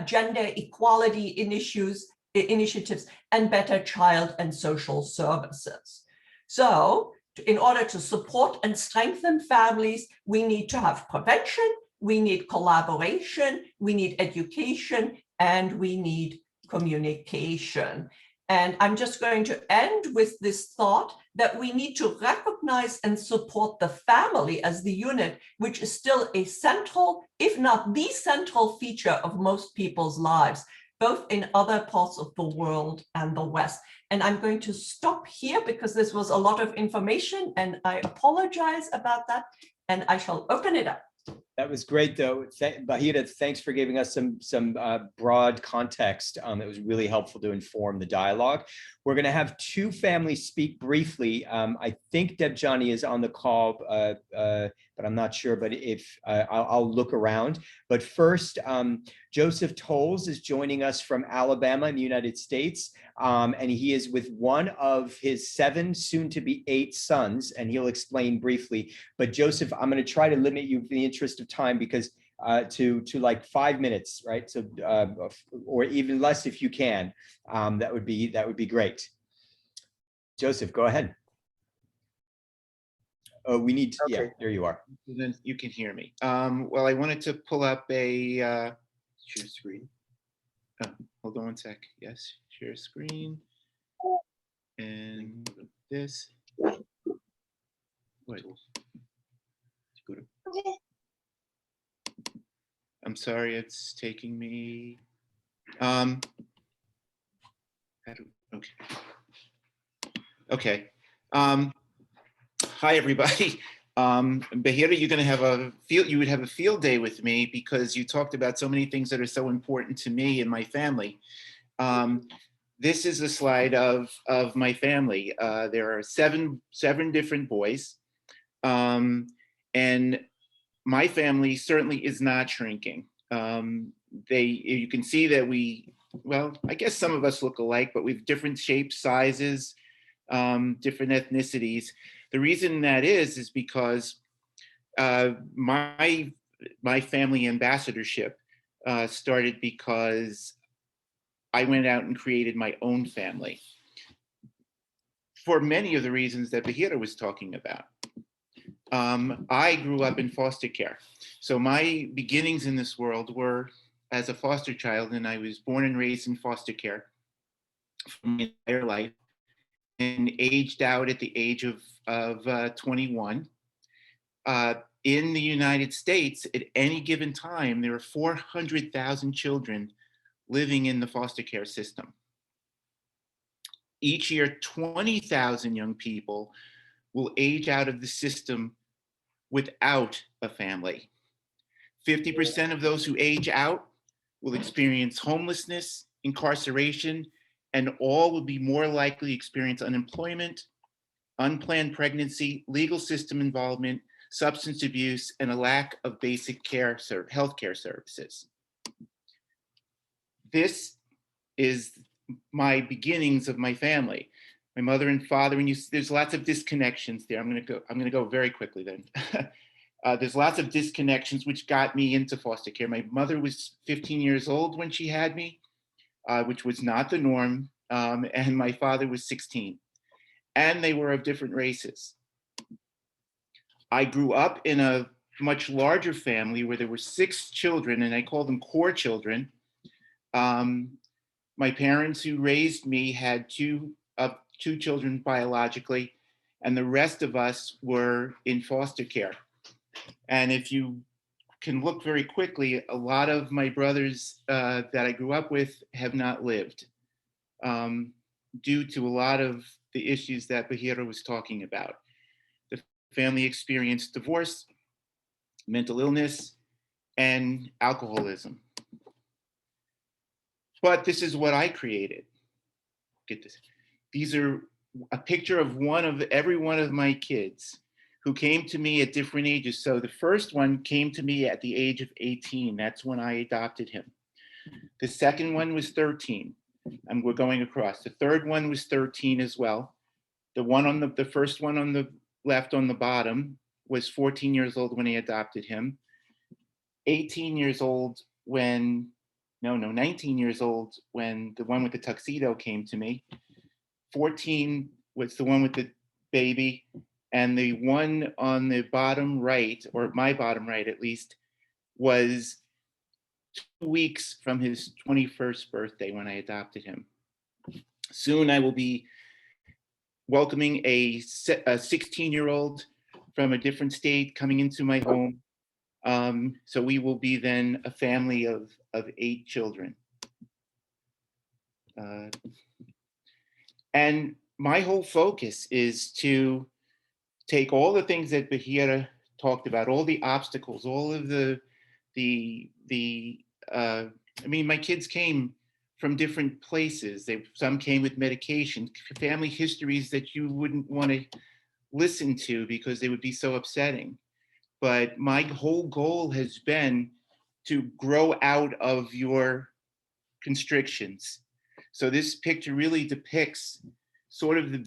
gender equality initiatives, and better child and social services. So, in order to support and strengthen families, we need to have prevention, we need collaboration, we need education, and we need communication. And I'm just going to end with this thought that we need to recognize and support the family as the unit, which is still a central, if not the central feature of most people's lives, both in other parts of the world and the West. And I'm going to stop here because this was a lot of information and I apologize about that. And I shall open it up. That was great, though. Bahira, thanks for giving us some broad context. It was really helpful to inform the dialogue. We're going to have two families speak briefly. I think Debjani is on the call, but I'm not sure. But if I'll look around. But first, Joseph Tolles is joining us from Alabama in the United States, and he is with one of his 7, soon to be 8 sons, and he'll explain briefly. But Joseph, I'm going to try to limit you in the interest of time because to like 5 minutes, right? So or even less if you can. That would be great. Joseph, go ahead. Oh, we need to, okay. Yeah, there you are. Then you can hear me. Well, I wanted to pull up a share screen. Oh, hold on one sec. Yes, share screen. And this. Wait. I'm sorry, it's taking me. Okay. Hi, everybody. Bahira, you're going to have you would have a field day with me because you talked about so many things that are so important to me and my family. This is a slide of my family. There are seven different boys. And my family certainly is not shrinking. You can see that well, I guess some of us look alike, but we've different shapes, sizes, different ethnicities. The reason that is because my family ambassadorship started because I went out and created my own family for many of the reasons that Bahira was talking about. I grew up in foster care. So my beginnings in this world were as a foster child, and I was born and raised in foster care for my entire life. and aged out at the age of 21. In the United States, at any given time, there are 400,000 children living in the foster care system. Each year, 20,000 young people will age out of the system without a family. 50% of those who age out will experience homelessness, incarceration, and all will be more likely to experience unemployment, unplanned pregnancy, legal system involvement, substance abuse, and a lack of basic healthcare services. This is my beginnings of my family. My mother and father, and there's lots of disconnections there. I'm gonna go very quickly then. There's lots of disconnections which got me into foster care. My mother was 15 years old when she had me, which was not the norm, and my father was 16. And they were of different races. I grew up in a much larger family where there were 6 children, and I call them core children. My parents who raised me had two children biologically, and the rest of us were in foster care. And if you can look very quickly, a lot of my brothers that I grew up with have not lived due to a lot of the issues that Bahira was talking about. The family experienced divorce, mental illness, and alcoholism. But this is what I created. Get this. These are a picture of every one of my kids who came to me at different ages. So the first one came to me at the age of 18. That's when I adopted him. The second one was 13. And we're going across. The third one was 13 as well. The first one on the left on the bottom was 14 years old when I adopted him. 19 years old when the one with the tuxedo came to me. 14 was the one with the baby. And the one on the bottom right, or my bottom right at least, was 2 weeks from his 21st birthday when I adopted him. Soon I will be welcoming a 16-year-old from a different state coming into my home. So we will be then a family of 8 children. And my whole focus is to take all the things that Bahira talked about, all the obstacles, all of my kids came from different places. Some came with medication, family histories that you wouldn't want to listen to because they would be so upsetting. But my whole goal has been to grow out of your constrictions. So this picture really depicts sort of the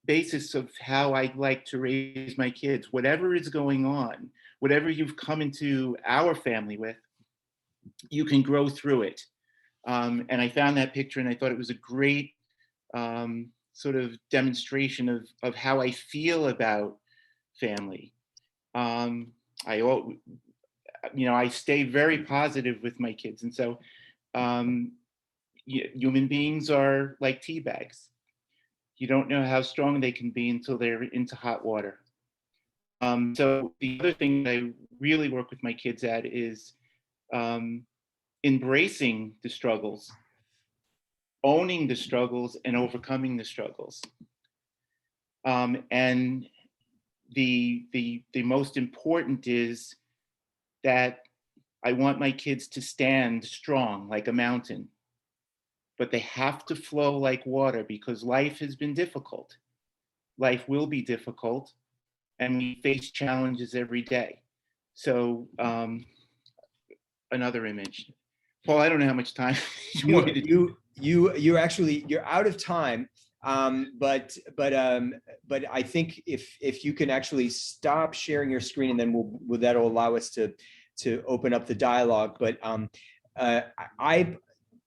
basis of how I like to raise my kids. Whatever is going on, whatever you've come into our family with, you can grow through it. And I found that picture and I thought it was a great sort of demonstration of how I feel about family. I stay very positive with my kids. And so human beings are like tea bags. You don't know how strong they can be until they're into hot water. So the other thing that I really work with my kids at is embracing the struggles, owning the struggles, and overcoming the struggles. And the most important is that I want my kids to stand strong like a mountain, but they have to flow like water because life has been difficult. Life will be difficult, and we face challenges every day. So another image. Paul, I don't know how much time you want me to do. You're out of time. But I think if you can actually stop sharing your screen, and then that'll allow us to open up the dialogue. But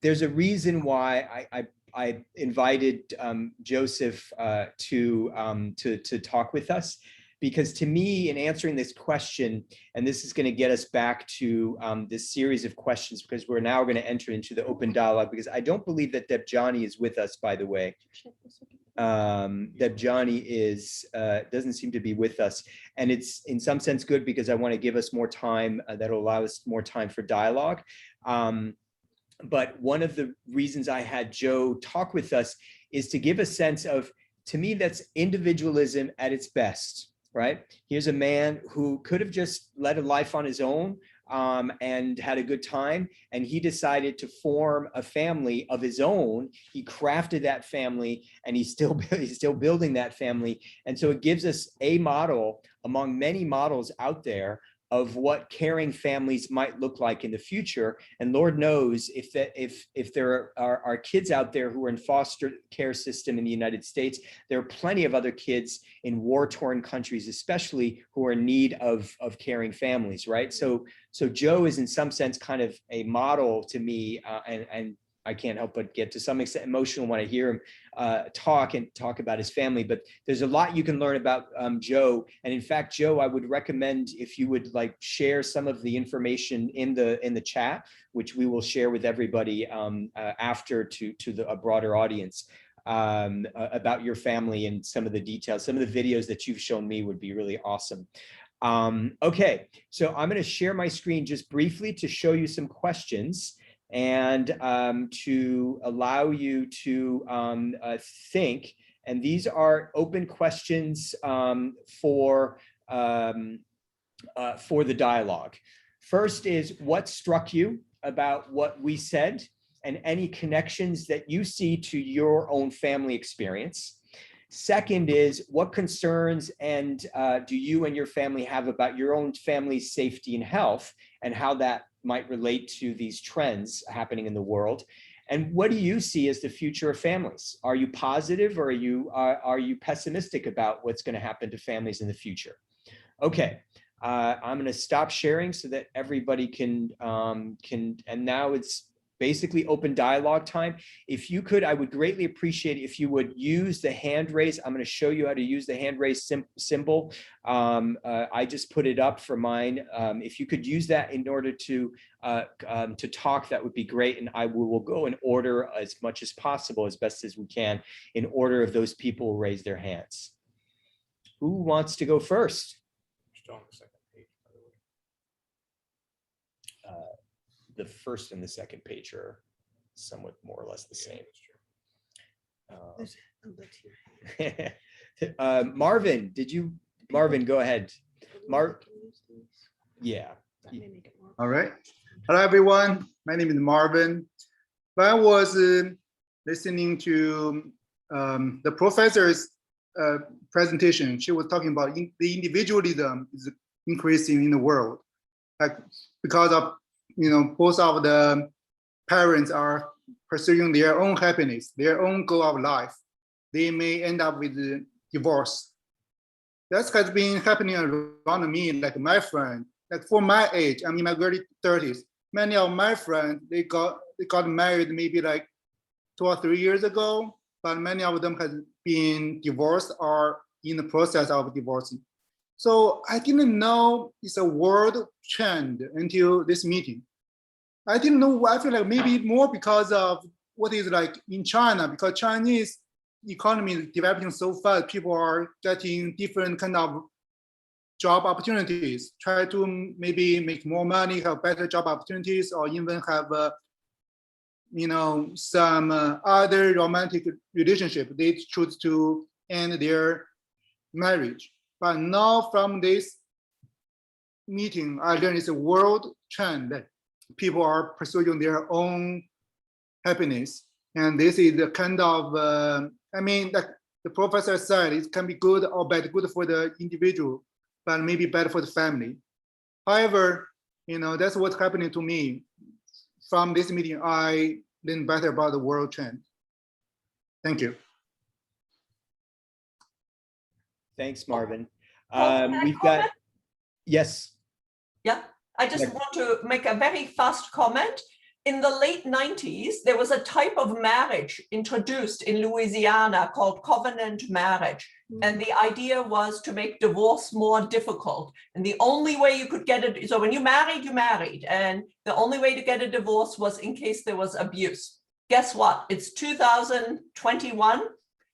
there's a reason why I invited Joseph to talk with us, because to me, in answering this question, and this is going to get us back to this series of questions, because we're now going to enter into the open dialogue, because I don't believe that Debjani is with us, by the way. that Johnny is doesn't seem to be with us, and it's in some sense good because I want to give us more time. That'll allow us more time for dialogue. But one of the reasons I had Joe talk with us is to give a sense of, to me, that's individualism at its best, right? Here's a man who could have just led a life on his own and had a good time, and he decided to form a family of his own. He crafted that family, and he's still building that family. And so it gives us a model among many models out there of what caring families might look like in the future. And Lord knows if there are kids out there who are in foster care system in the United States, there are plenty of other kids in war-torn countries, especially, who are in need of caring families, right? So Joe is in some sense kind of a model to me, and I can't help but get to some extent emotional when I hear him talk about his family. But there's a lot you can learn about Joe. And in fact, Joe, I would recommend if you would like share some of the information in the chat, which we will share with everybody after to a broader audience about your family and some of the details. Some of the videos that you've shown me would be really awesome. Okay, so I'm going to share my screen just briefly to show you some questions and to allow you to think. And these are open questions for the dialogue. First is, what struck you about what we said and any connections that you see to your own family experience? Second is, what concerns and do you and your family have about your own family's safety and health, and how that might relate to these trends happening in the world? And what do you see as the future of families? Are you positive, or are you pessimistic about what's going to happen to families in the future? Okay, I'm going to stop sharing so that everybody can, and now it's basically open dialogue time. If you could, I would greatly appreciate it if you would use the hand raise. I'm going to show you how to use the hand raise symbol. I just put it up for mine. If you could use that in order to talk, that would be great. And we will go in order as much as possible, as best as we can, in order of those people who raise their hands. Who wants to go first? Still on the second page, by the way. The first and the second page are somewhat more or less the same. Marvin, Marvin, go ahead. Yeah. All right. Hello, everyone. My name is Marvin. When I was listening to the professor's presentation, she was talking about the individualism is increasing in the world, like because of both of the parents are pursuing their own happiness, their own goal of life. They may end up with divorce. That has been happening around me, like my friend, like for my age, I'm in my early 30s. Many of my friends, they got married maybe like 2 or 3 years ago, but many of them have been divorced or in the process of divorcing. So I didn't know it's a world trend until this meeting. I didn't know. I feel like maybe more because of what is like in China, because Chinese economy is developing so fast. People are getting different kind of job opportunities, try to maybe make more money, have better job opportunities, or even have some other romantic relationship. They choose to end their marriage. But now from this meeting, I learned it's a world trend that people are pursuing their own happiness. And this is the kind of, like the professor said, it can be good or bad, good for the individual, but maybe bad for the family. However, that's what's happening to me. From this meeting, I learned better about the world trend. Thank you. Thanks, Marvin. We've got, yes. Yeah, I just want to make a very fast comment. In the late 90s, there was a type of marriage introduced in Louisiana called covenant marriage. And the idea was to make divorce more difficult. And the only way you could get it, so when you married, you married. And the only way to get a divorce was in case there was abuse. Guess what? It's 2021.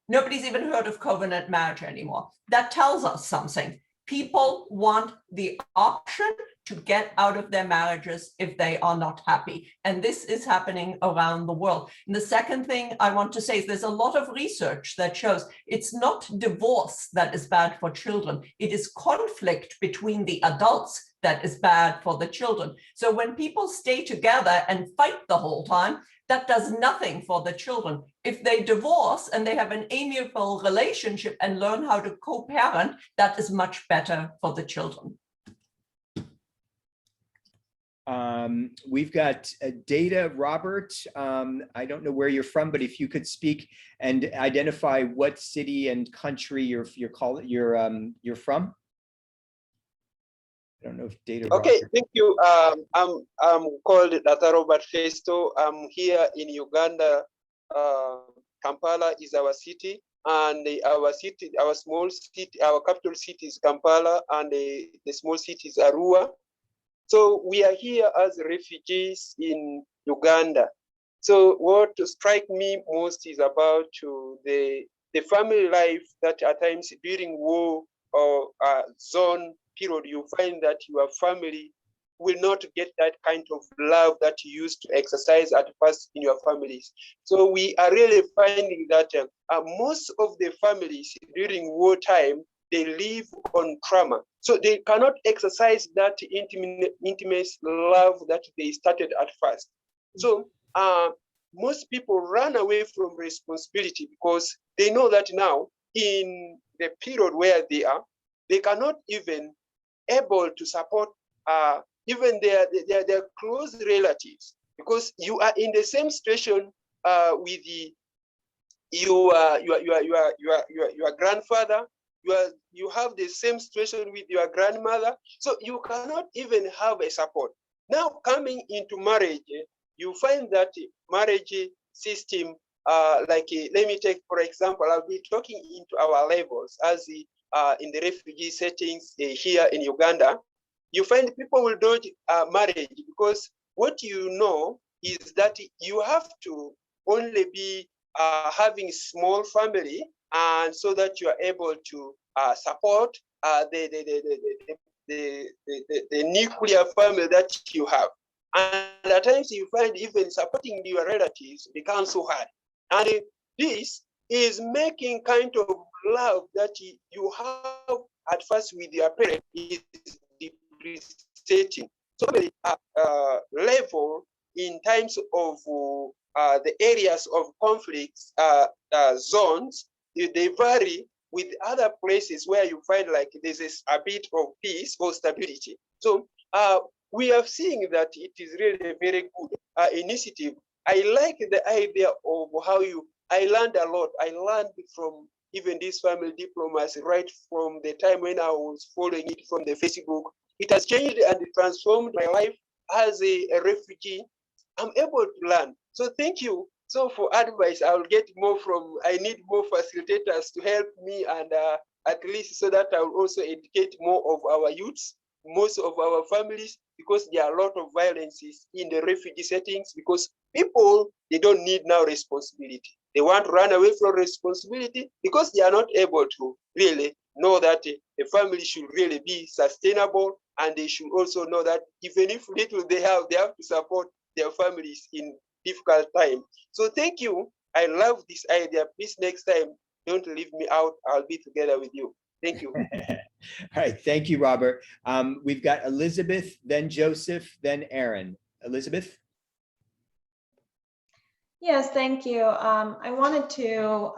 Nobody's even heard of covenant marriage anymore. That tells us something. People want the option to get out of their marriages if they are not happy. And this is happening around the world. And the second thing I want to say is there's a lot of research that shows it's not divorce that is bad for children. It is conflict between the adults that is bad for the children. So when people stay together and fight the whole time, that does nothing for the children. If they divorce and they have an amiable relationship and learn how to co-parent, that is much better for the children. We've got data, Robert. I don't know where you're from, but if you could speak and identify what city and country you're from. I don't know if data. Okay, Robert. thank you. I'm called Dr. Robert Festo. I'm here in Uganda. Kampala is our city, and our small city, our capital city is Kampala, and the small city is Arua. So we are here as refugees in Uganda. So what strikes me most is about the family life that at times during war or zone period, you find that your family will not get that kind of love that you used to exercise at first in your families. So we are really finding that most of the families during wartime, they live on trauma. So they cannot exercise that intimate love that they started at first. So most people run away from responsibility because they know that now in the period where they are, they cannot even able to support even their close relatives, because you are in the same situation with your grandfather. You have the same situation with your grandmother, so you cannot even have a support. Now coming into marriage, you find that marriage system, let me take for example, I'll be talking into our levels as in the refugee settings here in Uganda. You find people will dodge marriage because what you know is that you have to only be having small family, and so that you are able to support the nuclear family that you have. And at times you find even supporting your relatives becomes so hard. And this is making kind of love that you have at first with your parents is depreciating. So the level in terms of the areas of conflicts zones, they vary with other places where you find like there's a bit of peace or stability. So we are seeing that it is really a very good initiative. I like the idea of how I learned a lot. I learned from even this family diplomacy right from the time when I was following it from the Facebook. It has changed and transformed my life as a refugee. I'm able to learn. So thank you. So for advice, I will get more from, I need more facilitators to help me, and at least so that I will also educate more of our youths, most of our families, because there are a lot of violences in the refugee settings, because people, they don't need now responsibility. They want to run away from responsibility because they are not able to really know that the family should really be sustainable, and they should also know that even if little they have to support their families in difficult time. So thank you. I love this idea. Please next time, don't leave me out. I'll be together with you. Thank you. All right, thank you, Robert. We've got Elizabeth, then Joseph, then Aaron. Elizabeth? Yes, thank you. I wanted to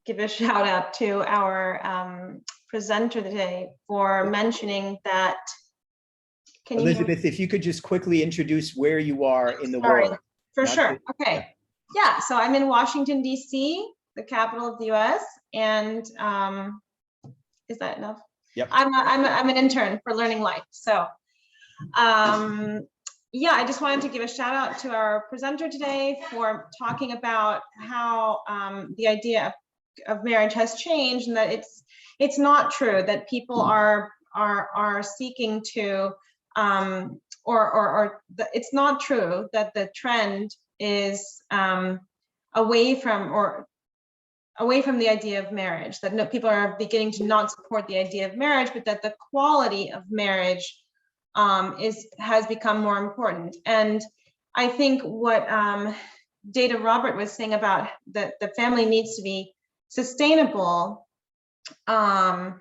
give a shout out to our presenter today for mentioning that. Elizabeth, if you could just quickly introduce where you are in the Sorry, world. for sure. Okay. Yeah, so I'm in Washington, D.C., the capital of the U.S., and is that enough? Yep. I'm an intern for Learning Life. So yeah, I just wanted to give a shout out to our presenter today for talking about how the idea of marriage has changed, and that it's not true that people are seeking to it's not true that the trend is away from, or away from the idea of marriage, that no, people are beginning to not support the idea of marriage, but that the quality of marriage has become more important. And I think what Data Robert was saying about that the family needs to be sustainable, and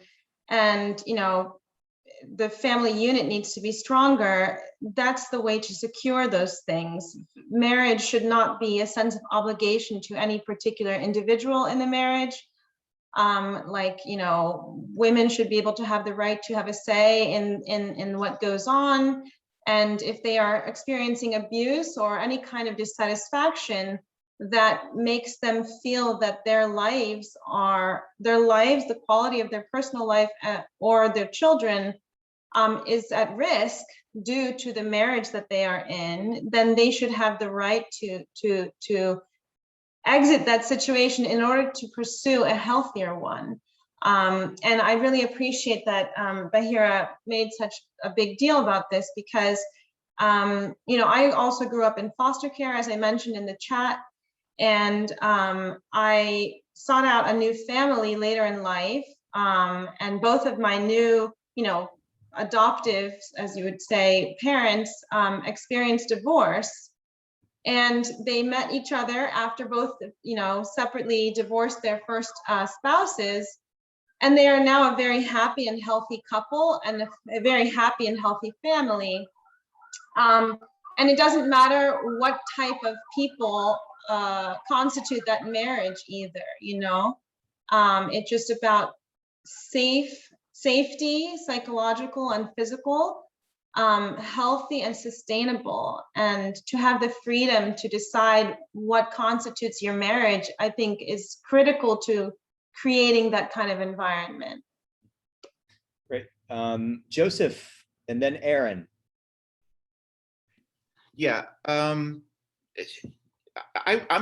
the family unit needs to be stronger. That's the way to secure those things. Marriage should not be a sense of obligation to any particular individual in the marriage. Women should be able to have the right to have a say in what goes on. And if they are experiencing abuse or any kind of dissatisfaction that makes them feel that their lives, the quality of their personal life or their children is at risk due to the marriage that they are in, then they should have the right to exit that situation in order to pursue a healthier one. And I really appreciate that Bahira made such a big deal about this, because I also grew up in foster care, as I mentioned in the chat, and I sought out a new family later in life, and both of my new, adoptive, as you would say, parents experienced divorce. And they met each other after both, separately divorced their first spouses. And they are now a very happy and healthy couple and a very happy and healthy family. And it doesn't matter what type of people constitute that marriage either, It's just about safety, psychological and physical, healthy and sustainable, and to have the freedom to decide what constitutes your marriage, I think is critical to creating that kind of environment. Great. Joseph, and then Aaron. Yeah, I'm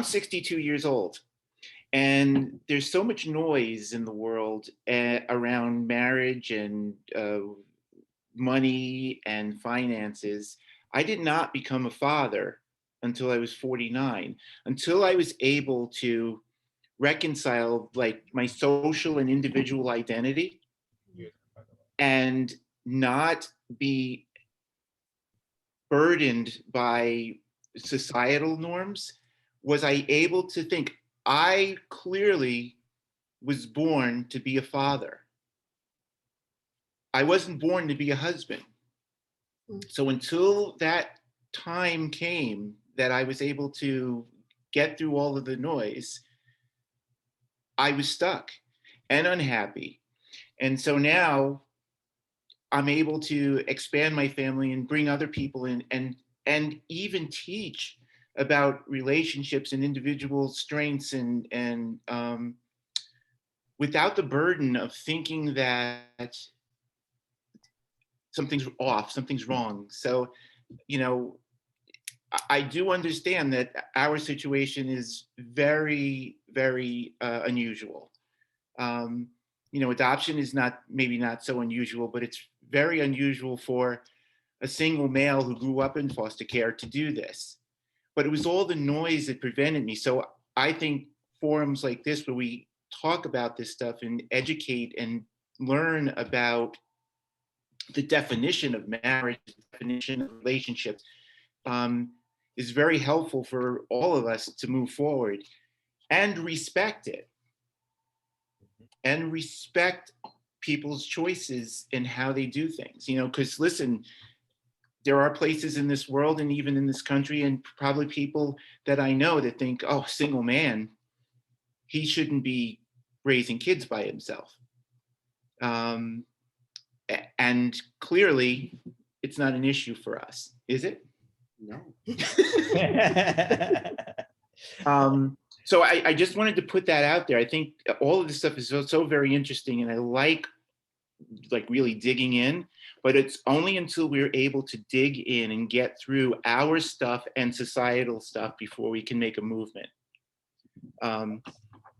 62 years old, and there's so much noise in the world around marriage and money and finances. I did not become a father until I was 49, until I was able to reconcile like my social and individual identity and not be burdened by societal norms. Was I able to think, I clearly was born to be a father. I wasn't born to be a husband. So until that time came that I was able to get through all of the noise, I was stuck and unhappy. And so now I'm able to expand my family and bring other people in and even teach about relationships and individual strengths and without the burden of thinking that something's off, something's wrong. So, I do understand that our situation is very, very unusual. Adoption is maybe not so unusual, but it's very unusual for a single male who grew up in foster care to do this. But it was all the noise that prevented me. So I think forums like this, where we talk about this stuff and educate and learn about the definition of marriage, the definition of relationships, is very helpful for all of us to move forward and respect it. And respect people's choices and how they do things, because listen, there are places in this world and even in this country and probably people that I know that think, oh, single man, he shouldn't be raising kids by himself. And clearly it's not an issue for us, is it? No. So I just wanted to put that out there. I think all of this stuff is so very interesting, and I like really digging in, but it's only until we're able to dig in and get through our stuff and societal stuff before we can make a movement.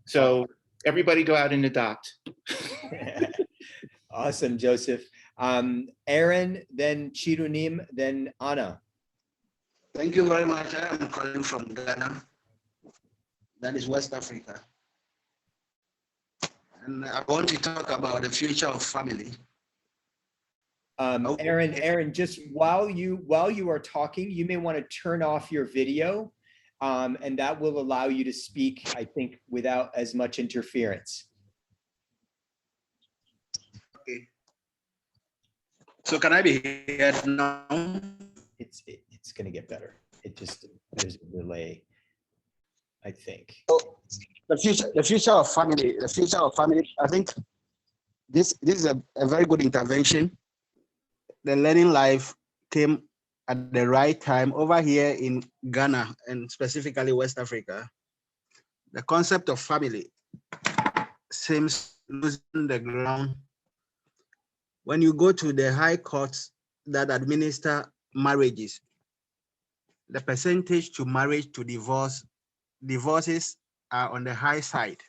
So everybody go out and adopt. Awesome, Joseph. Aaron, then Chirunim, then Anna. Thank you very much. I am calling from Ghana. That is West Africa. and I want to talk about the future of family. Okay. Aaron, just while you are talking, you may want to turn off your video, and that will allow you to speak, I think, without as much interference. Okay. So can I be heard now? It's going to get better. There's a delay, I think. The future of family. The future of family. I think this is a very good intervention. The learning life came at the right time over here in Ghana and specifically West Africa. The concept of family seems losing the ground. When you go to the high courts that administer marriages, the percentage to marriage to divorces are on the high side.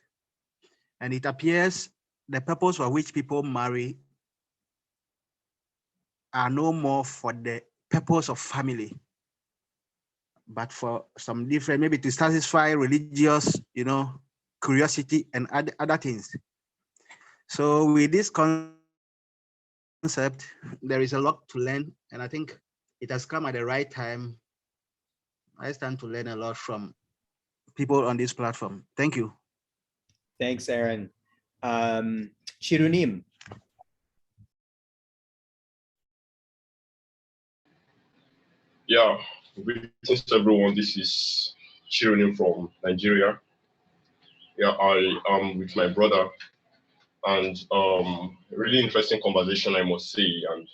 And it appears the purpose for which people marry are no more for the purpose of family, but for some different, maybe to satisfy religious, curiosity and other things. So with this concept, there is a lot to learn, and I think it has come at the right time. I stand to learn a lot from people on this platform. Thank you. Thanks, Aaron. Chirunim. Yeah, greetings to everyone. This is Chirunim from Nigeria. Yeah, I am with my brother, and really interesting conversation, I must say. And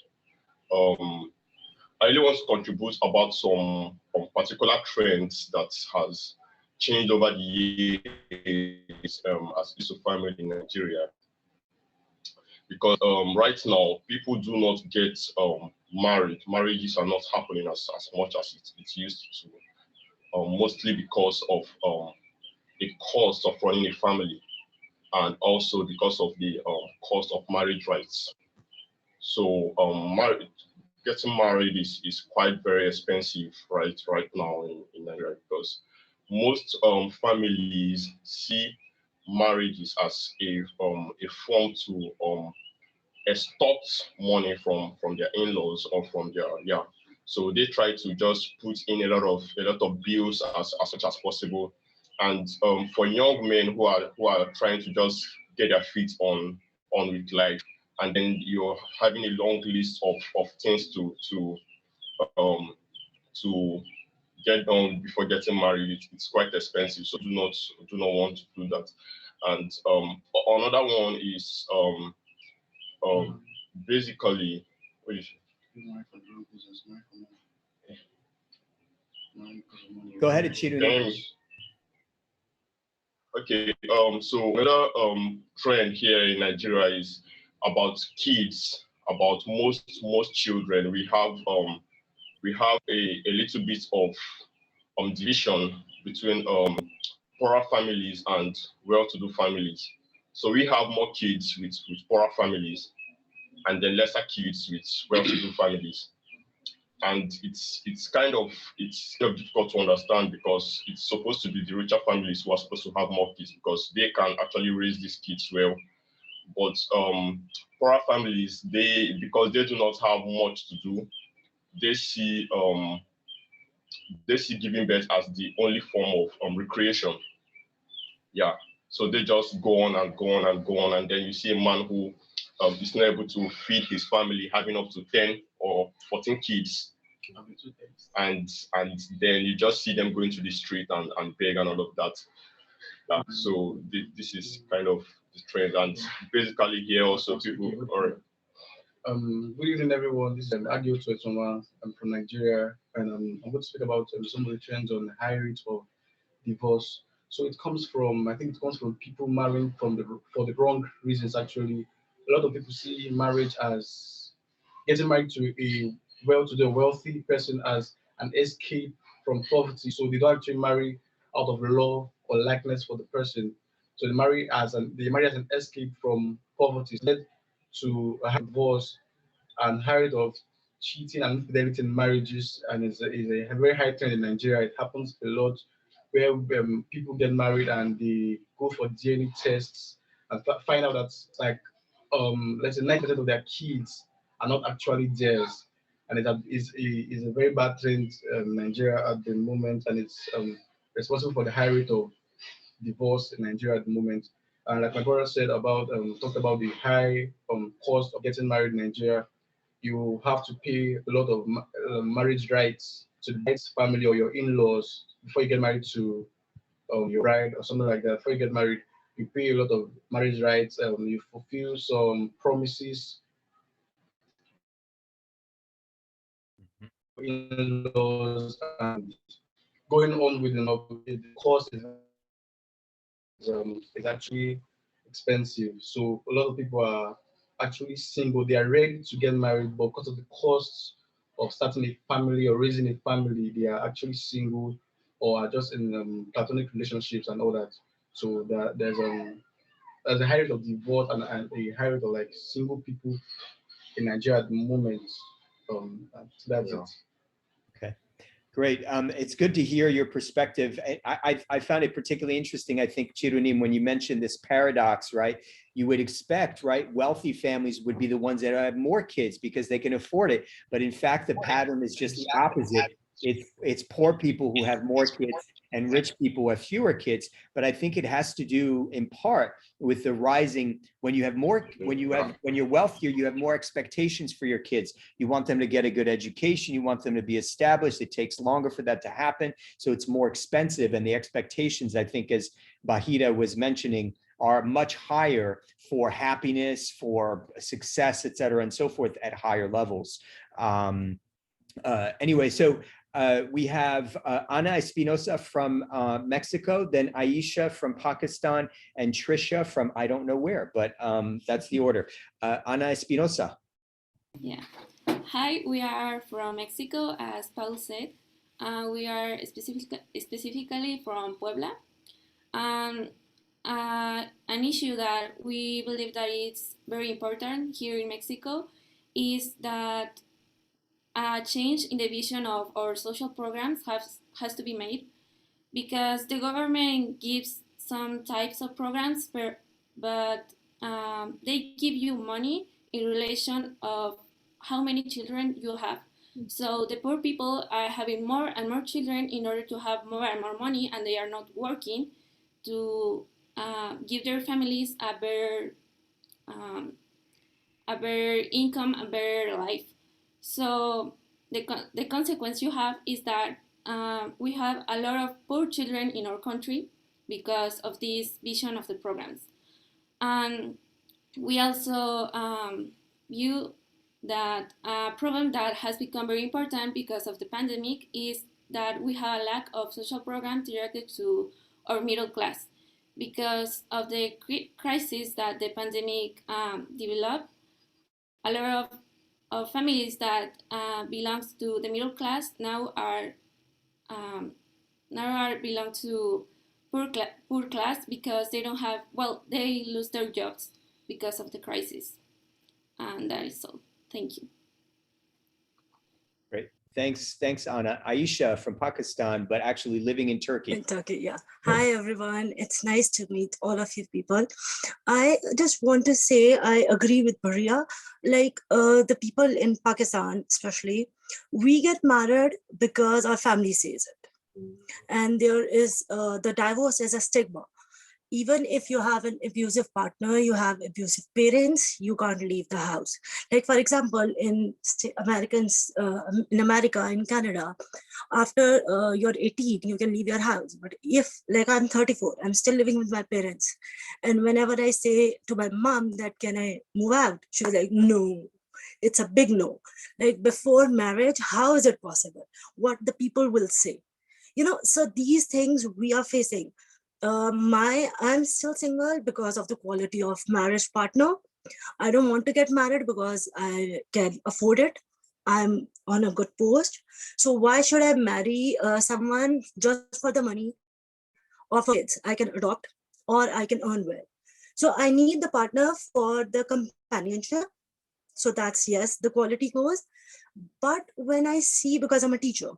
I really want to contribute about some particular trends that has changed over the years as a family in Nigeria. Because right now, people do not get married. Marriages are not happening as much as it used to, mostly because of the cost of running a family, and also because of the cost of marriage rights. So getting married is quite very expensive right now in Nigeria, because most families see marriages as a form to extort money from their in-laws or from their so they try to just put in a lot of bills as much as possible. And for young men who are trying to just get their feet on with life, and then you're having a long list of things to get done before getting married, it's quite expensive. So do not want to do that. And another one is basically, Go ahead, Chirunim. Okay, so another trend here in Nigeria is about kids, about most children. We have a little bit of division between poorer families and well-to-do families. So we have more kids with poorer families, and then lesser kids with well-to-do families. And it's kind of difficult to understand, because it's supposed to be the richer families who are supposed to have more kids, because they can actually raise these kids well. But poorer families, because they do not have much to do, they see giving birth as the only form of recreation. Yeah, so they just go on and go on and go on, and then you see a man who is not able to feed his family, having up to 10 or 14 kids, and then you just see them going to the street and beg and all of that. Yeah, so this is kind of the trend, and basically here also people are. Good evening, everyone. This is Adio Tuetoma. I'm from Nigeria, and I'm going to speak about some of the trends on the high rate of divorce. So it comes from, I think it comes from people marrying for the wrong reasons. Actually, a lot of people see marriage as getting married to a well-to-do, wealthy person as an escape from poverty. So they don't actually marry out of love or likeness for the person. So they marry as an escape from poverty. It led to a divorce and high rate of cheating and infidelity in marriages, and is a very high trend in Nigeria. It happens a lot where people get married and they go for DNA tests and find out that like let's say 90% of their kids are not actually theirs, and is a very bad trend in Nigeria at the moment, and it's responsible for the high rate of divorce in Nigeria at the moment. And like my brother said about talked about the high cost of getting married in Nigeria. You have to pay a lot of marriage rights to the bride's family or your in-laws before you get married to your bride or something like that. Before you get married, you pay a lot of marriage rights. You fulfill some promises. In-laws and going on with the cost is actually expensive. So a lot of people are actually single. They are ready to get married, but because of the costs of starting a family or raising a family, they are actually single or are just in platonic relationships and all that. So there's a high rate of divorce and a high rate of like single people in Nigeria at the moment. So that's it. Okay, great. It's good to hear your perspective. I found it particularly interesting, I think, Chirunim, when you mentioned this paradox, right? You would expect, right, wealthy families would be the ones that have more kids because they can afford it. But in fact, the pattern is just the opposite. It's poor people who have more kids and rich people who have fewer kids. But I think it has to do in part with the rising, when you're wealthier, you have more expectations for your kids. You want them to get a good education. You want them to be established. It takes longer for that to happen. So it's more expensive. And the expectations, I think, as Bahira was mentioning, are much higher for happiness, for success, et cetera, and so forth at higher levels. Anyway, so we have Ana Espinosa from Mexico, then Aisha from Pakistan, and Trisha from I don't know where, but that's the order. Ana Espinosa. Yeah. Hi, we are from Mexico, as Paul said. We are specifically from Puebla. An issue that we believe that it's very important here in Mexico is that a change in the vision of our social programs has to be made, because the government gives some types of programs, but they give you money in relation of how many children you have. So the poor people are having more and more children in order to have more and more money, and they are not working to give their families a better income, a better life. So the consequence you have is that we have a lot of poor children in our country because of this vision of the programs. And we also view that a problem that has become very important because of the pandemic is that we have a lack of social programs directed to our middle class. Because of the crisis that the pandemic developed, a lot of families that belongs to the middle class now belong to poor class because they don't have, they lose their jobs because of the crisis. And that is all. Thank you. Great. Thanks, Anna. Aisha from Pakistan, but actually living in Turkey. In Turkey, yeah. Hi, everyone. It's nice to meet all of you people. I just want to say I agree with Maria. Like the people in Pakistan, especially, we get married because our family says it. And there is the divorce is a stigma. Even if you have an abusive partner, you have abusive parents, you can't leave the house. Like, for example, in America, in Canada, after you're 18, you can leave your house. But if, like, I'm 34, I'm still living with my parents. And whenever I say to my mom that, can I move out? She's like, no, it's a big no. Like, before marriage, how is it possible? What the people will say? So these things we are facing. I'm still single because of the quality of marriage partner. I don't want to get married because I can afford it. I'm on a good post. So why should I marry someone just for the money or for kids I can adopt or I can earn well? So I need the partner for the companionship. So that's, yes, the quality goes. But when I see, because I'm a teacher,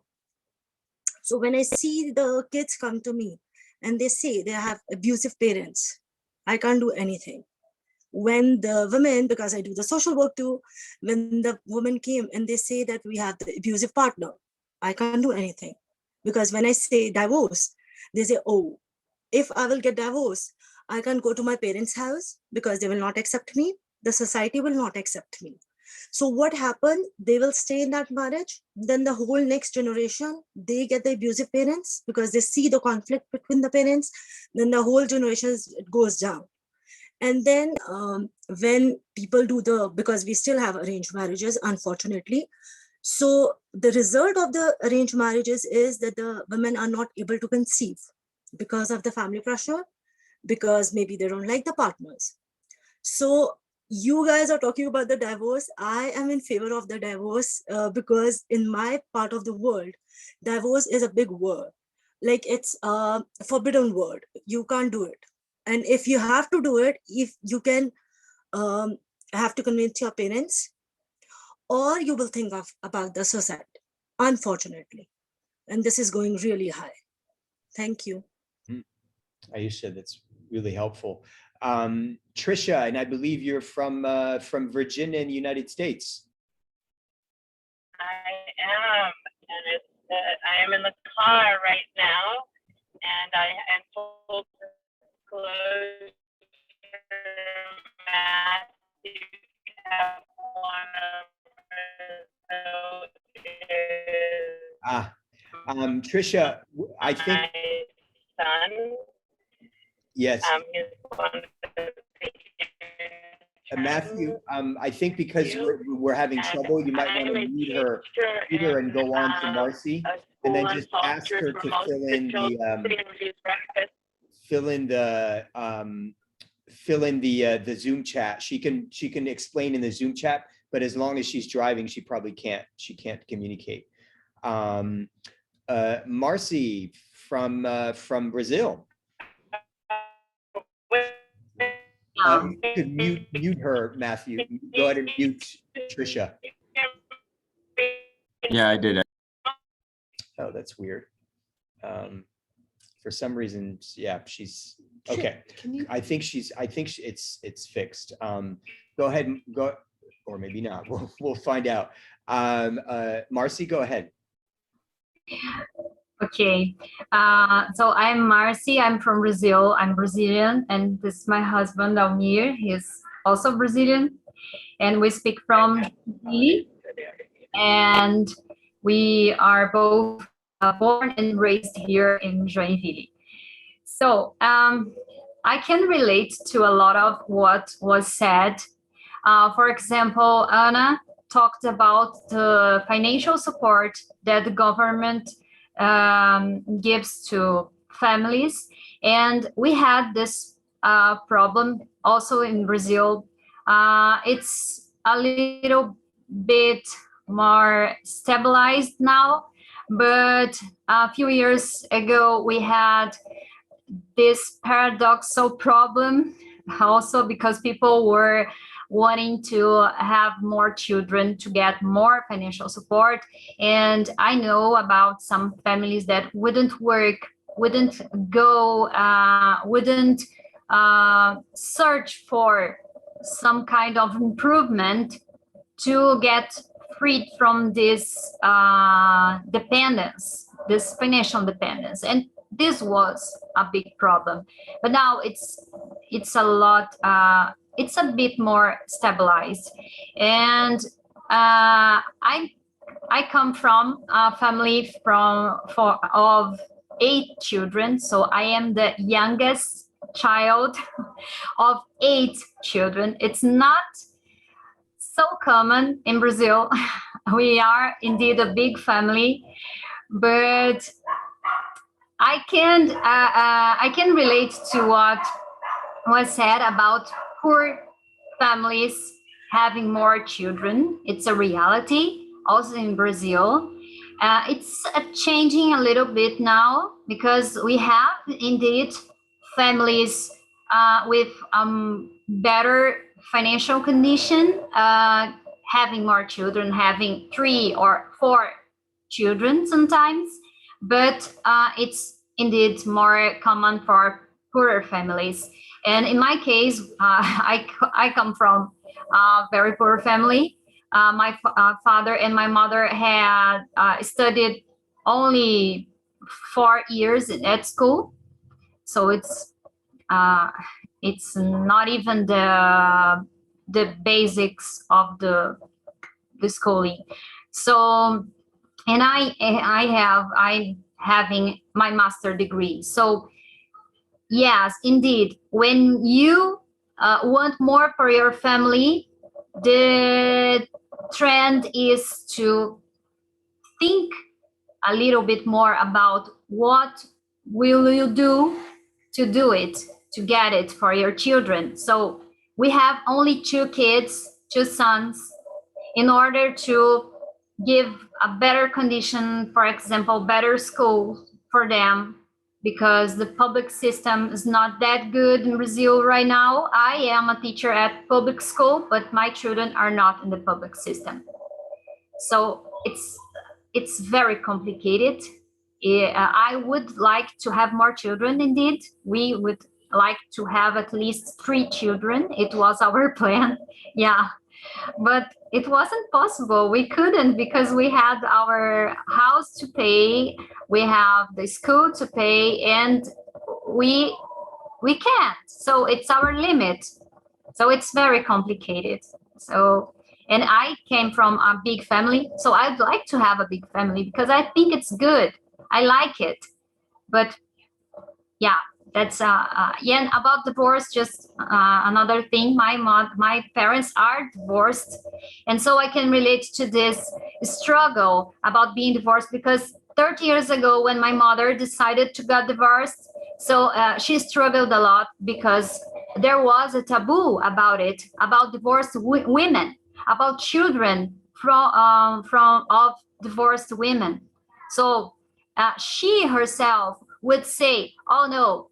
so when I see the kids come to me and they say they have abusive parents, I can't do anything. When the women, because I do the social work too, when the woman came and they say that we have the abusive partner, I can't do anything. Because when I say divorce, they say, oh, if I will get divorced, I can't go to my parents' house because they will not accept me. The society will not accept me. So what happened? They will stay in that marriage. Then the whole next generation, they get the abusive parents because they see the conflict between the parents. Then the whole generation, it goes down. And then when people do because we still have arranged marriages, unfortunately. So the result of the arranged marriages is that the women are not able to conceive because of the family pressure, because maybe they don't like the partners. So you guys are talking about the divorce. I am in favor of the divorce because in my part of the world, divorce is a big word. Like it's a forbidden word. You can't do it. And if you have to do it, if you can have to convince your parents, or you will think about the society, unfortunately. And this is going really high. Thank you. Aisha, that's really helpful. Trisha, and I believe you're from Virginia in the United States. I am, and I am in the car right now, and I am full disclosure, Matthew have one of Trisha, I think. My son. Yes. He's one of the Matthew, I think because we're having trouble, you might want to mute her and go on to Marcy, and then just ask her to fill in the Zoom chat. She can explain in the Zoom chat, but as long as she's driving, she probably can't communicate. Marcy from Brazil. You could mute her, Matthew. Go ahead and mute Trisha. Yeah, I did. Oh, that's weird. For some reason, yeah, she's okay. I think it's fixed. Go ahead and go, or maybe not. We'll find out. Marcy, go ahead. Okay, so I'm Marcy, I'm from Brazil, I'm Brazilian, and this is my husband, Almir, he's also Brazilian, and we speak from Chile, and we are both born and raised here in Joinville. So I can relate to a lot of what was said. For example, Anna talked about the financial support that the government gives to families, and we had this problem also in Brazil. It's a little bit more stabilized now, but a few years ago we had this paradoxical problem also because people were wanting to have more children to get more financial support. And I know about some families that wouldn't work, wouldn't go, wouldn't search for some kind of improvement to get freed from this dependence, this financial dependence. And this was a big problem. But now it's a lot, it's a bit more stabilized. And I come from a family of 8 children. So I am the youngest child of 8 children. It's not so common in Brazil. We are indeed a big family, but I can relate to what was said about poor families having more children. It's a reality also in Brazil. It's changing a little bit now because we have indeed families with better financial condition, having more children, having 3 or 4 children sometimes, but it's indeed more common for poorer families. And in my case, I come from a very poor family. My father and my mother had studied only 4 years at school, so it's not even the basics of the schooling. So, and I'm having my master degree. So yes, indeed, when you want more for your family, the trend is to think a little bit more about what will you do to do it, to get it for your children. So we have only 2 kids, 2 sons, in order to give a better condition, for example, better school for them, because the public system is not that good in Brazil right now. I am a teacher at public school, but my children are not in the public system. So it's very complicated. I would like to have more children, indeed. We would like to have at least 3 children. It was our plan, yeah. But it wasn't possible. We couldn't, because we had our house to pay, we have the school to pay, and we can't. So it's our limit. So it's very complicated. So, and I came from a big family, so I'd like to have a big family because I think it's good. I like it. But yeah, that's yeah. About divorce, just another thing. My parents are divorced, and so I can relate to this struggle about being divorced, because 30 years ago, when my mother decided to get divorced, so she struggled a lot because there was a taboo about it, about divorced women, about children from of divorced women. So she herself would say, "Oh no,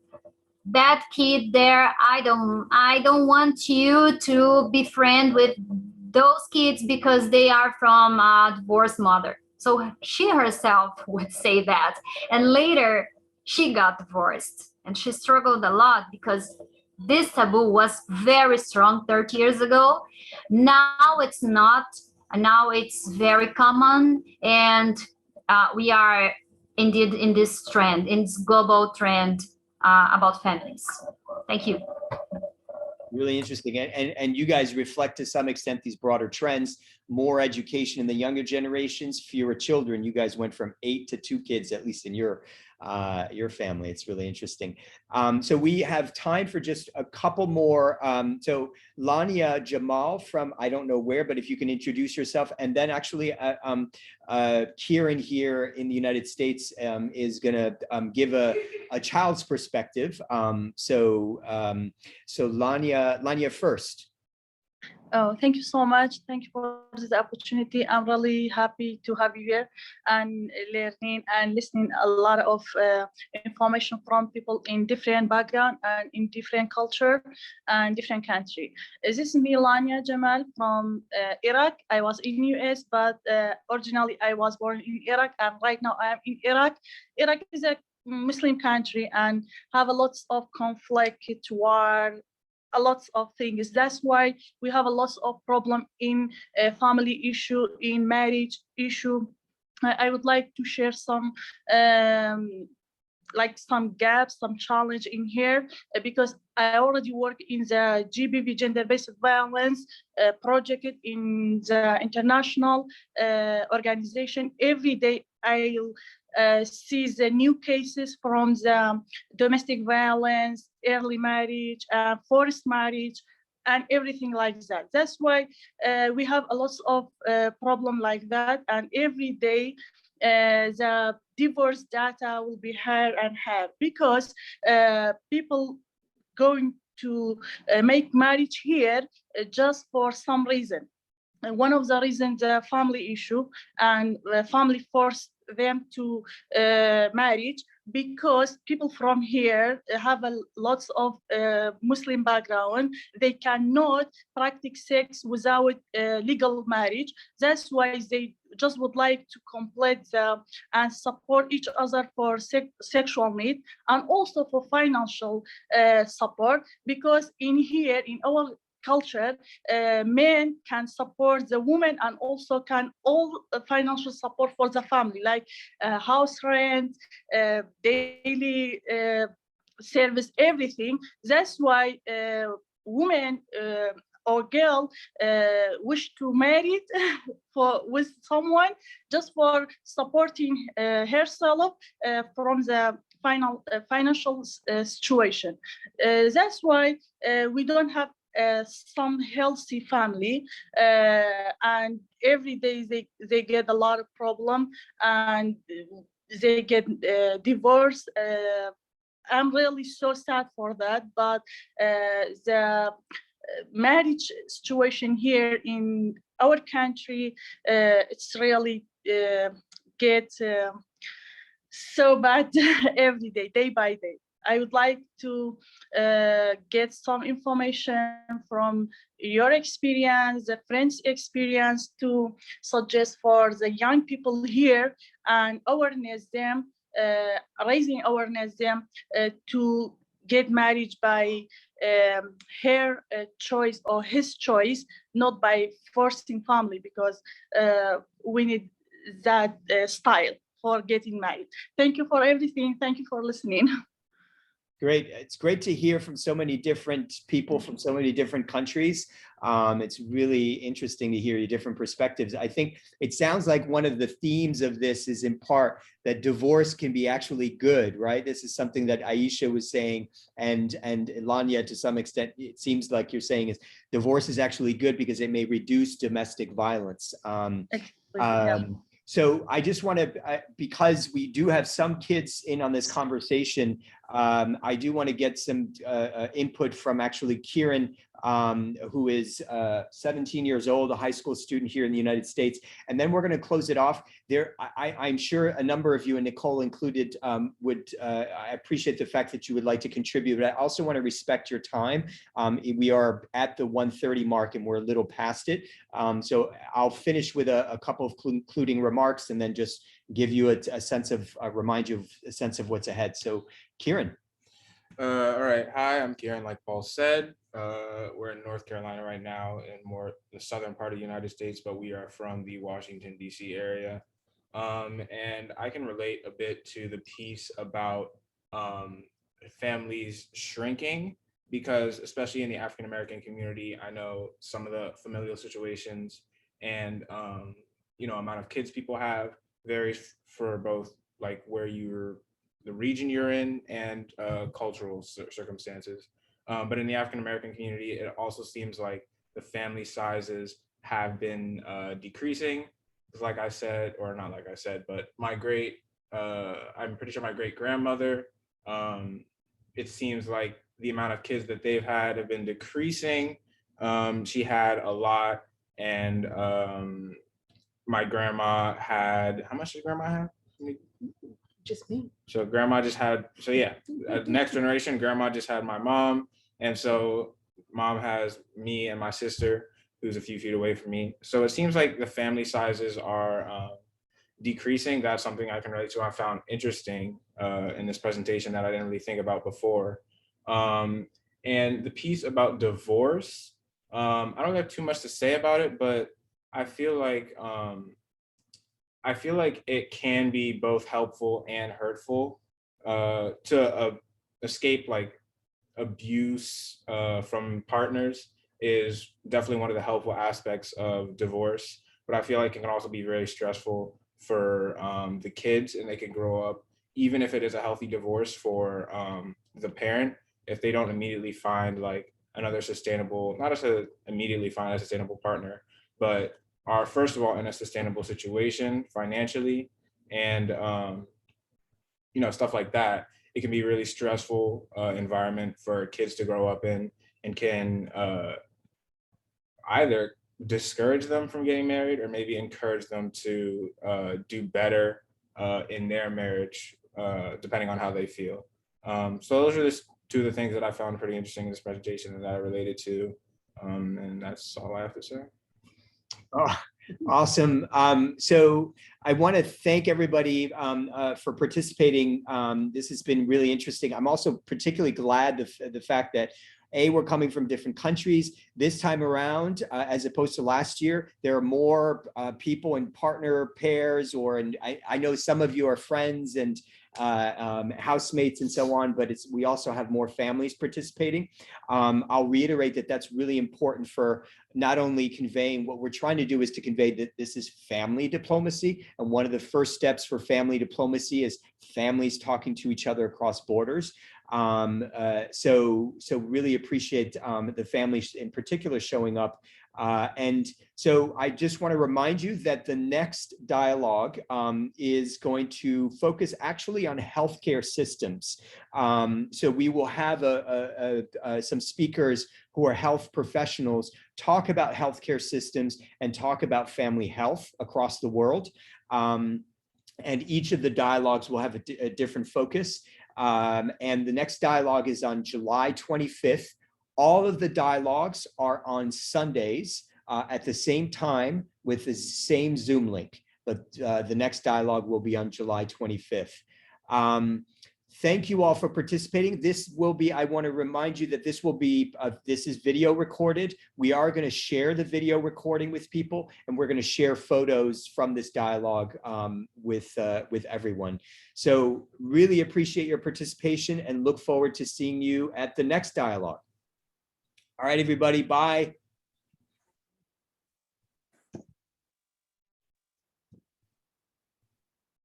that kid there, I don't want you to be friend with those kids because they are from a divorced mother." So she herself would say that. And later she got divorced, and she struggled a lot because this taboo was very strong 30 years ago. Now it's not. Now it's very common, and we are indeed in this trend, in this global trend about families. Thank you. Really interesting. And you guys reflect to some extent these broader trends, more education in the younger generations, fewer children. You guys went from 8 to 2 kids, at least in your family. It's really interesting. So we have time for just a couple more. So Lania Jamal from, I don't know where, but if you can introduce yourself, and then actually Kieran here in the United States is gonna give a child's perspective. So Lania first. Oh, thank you so much. Thank you for this opportunity. I'm really happy to have you here and learning and listening a lot of information from people in different background and in different culture and different country. This is me, Lania Jamal from Iraq. I was in US, but originally I was born in Iraq, and right now I am in Iraq. Iraq is a Muslim country and have a lot of conflict, war, a lot of things. That's why we have a lot of problem in family issue, in marriage issue. I would like to share some like some gaps, some challenge in here, because I already work in the GBV, gender-based violence project in the international organization. Every day I'll see the new cases from the domestic violence, early marriage, forced marriage, and everything like that. That's why we have a lot of problem like that, and every day the divorce data will be higher and higher, because people going to make marriage here just for some reason. And one of the reasons, the family issue and family forced them to marriage, because people from here have lots of Muslim background. They cannot practice sex without legal marriage. That's why they just would like to complete and support each other for sexual need, and also for financial support, because in here, in our culture, men can support the woman and also can all financial support for the family, like house rent, daily service, everything. That's why women or girl wish to marry with someone just for supporting herself from the financial situation. That's why we don't have some healthy family, and every day they get a lot of problem, and they get divorced. I'm really so sad for that, but the marriage situation here in our country, it's really get so bad every day, day by day. I would like to get some information from your experience, the friends' experience, to suggest for the young people here and awareness them, raising awareness them to get married by her choice or his choice, not by forcing family, because we need that style for getting married. Thank you for everything. Thank you for listening. Great. It's great to hear from so many different people from so many different countries. It's really interesting to hear your different perspectives. I think it sounds like one of the themes of this is in part that divorce can be actually good, right? This is something that Aisha was saying, and Lanya, to some extent, it seems like you're saying is divorce is actually good because it may reduce domestic violence. So I just want to, because we do have some kids in on this conversation, I do want to get some input from actually Kieran, who is 17 years old, a high school student here in the United States. And then we're going to close it off. I'm sure a number of you, and Nicole included, I appreciate the fact that you would like to contribute, but I also want to respect your time. We are at the 1:30 mark and we're a little past it. So I'll finish with a couple of concluding remarks and then just give you a sense of, remind you of a sense of what's ahead. So Kieran. All right. Hi, I'm Kieran, like Paul said. We're in North Carolina right now, in more the southern part of the United States, but we are from the Washington, D.C. area. And I can relate a bit to the piece about families shrinking, because especially in the African-American community, I know some of the familial situations and, amount of kids people have varies for both like where the region you're in and cultural circumstances. But in the African-American community, it also seems like the family sizes have been decreasing. Like I said, or not like I said, but I'm pretty sure my great grandmother, it seems like the amount of kids that they've had have been decreasing. She had a lot, and my grandma had, how much did grandma have? Just me. So grandma just had, so yeah, next generation, grandma just had my mom. And so mom has me and my sister, who's a few feet away from me. So it seems like the family sizes are decreasing. That's something I can relate to. I found interesting in this presentation that I didn't really think about before. And the piece about divorce, I don't have too much to say about it, but I feel like it can be both helpful and hurtful to escape like abuse from partners is definitely one of the helpful aspects of divorce. But I feel like it can also be very stressful for the kids, and they can grow up, even if it is a healthy divorce for the parent, if they don't immediately find like another sustainable, not necessarily immediately find a sustainable partner, but are first of all in a sustainable situation financially, and stuff like that. It can be a really stressful environment for kids to grow up in, and can either discourage them from getting married or maybe encourage them to do better in their marriage, depending on how they feel. So those are just two of the things that I found pretty interesting in this presentation and that I related to. And that's all I have to say. Oh, awesome. So I want to thank everybody for participating. This has been really interesting. I'm also particularly glad the fact that we're coming from different countries this time around, as opposed to last year. There are more people in partner pairs, I know some of you are friends and housemates and so on, but we also have more families participating. I'll reiterate that that's really important for not only conveying what we're trying to do is to convey that this is family diplomacy. And one of the first steps for family diplomacy is families talking to each other across borders. So really appreciate the families in particular showing up. And so I just want to remind you that the next dialogue is going to focus actually on healthcare systems. So we will have some speakers who are health professionals talk about healthcare systems and talk about family health across the world. And each of the dialogues will have a different focus. And the next dialogue is on July 25th. All of the dialogues are on Sundays at the same time with the same Zoom link, but the next dialogue will be on July 25th. Thank you all for participating. This will be, I want to remind you that this will be, this is video recorded. We are going to share the video recording with people, and we're going to share photos from this dialogue with everyone. So really appreciate your participation and look forward to seeing you at the next dialogue. All right, everybody, bye.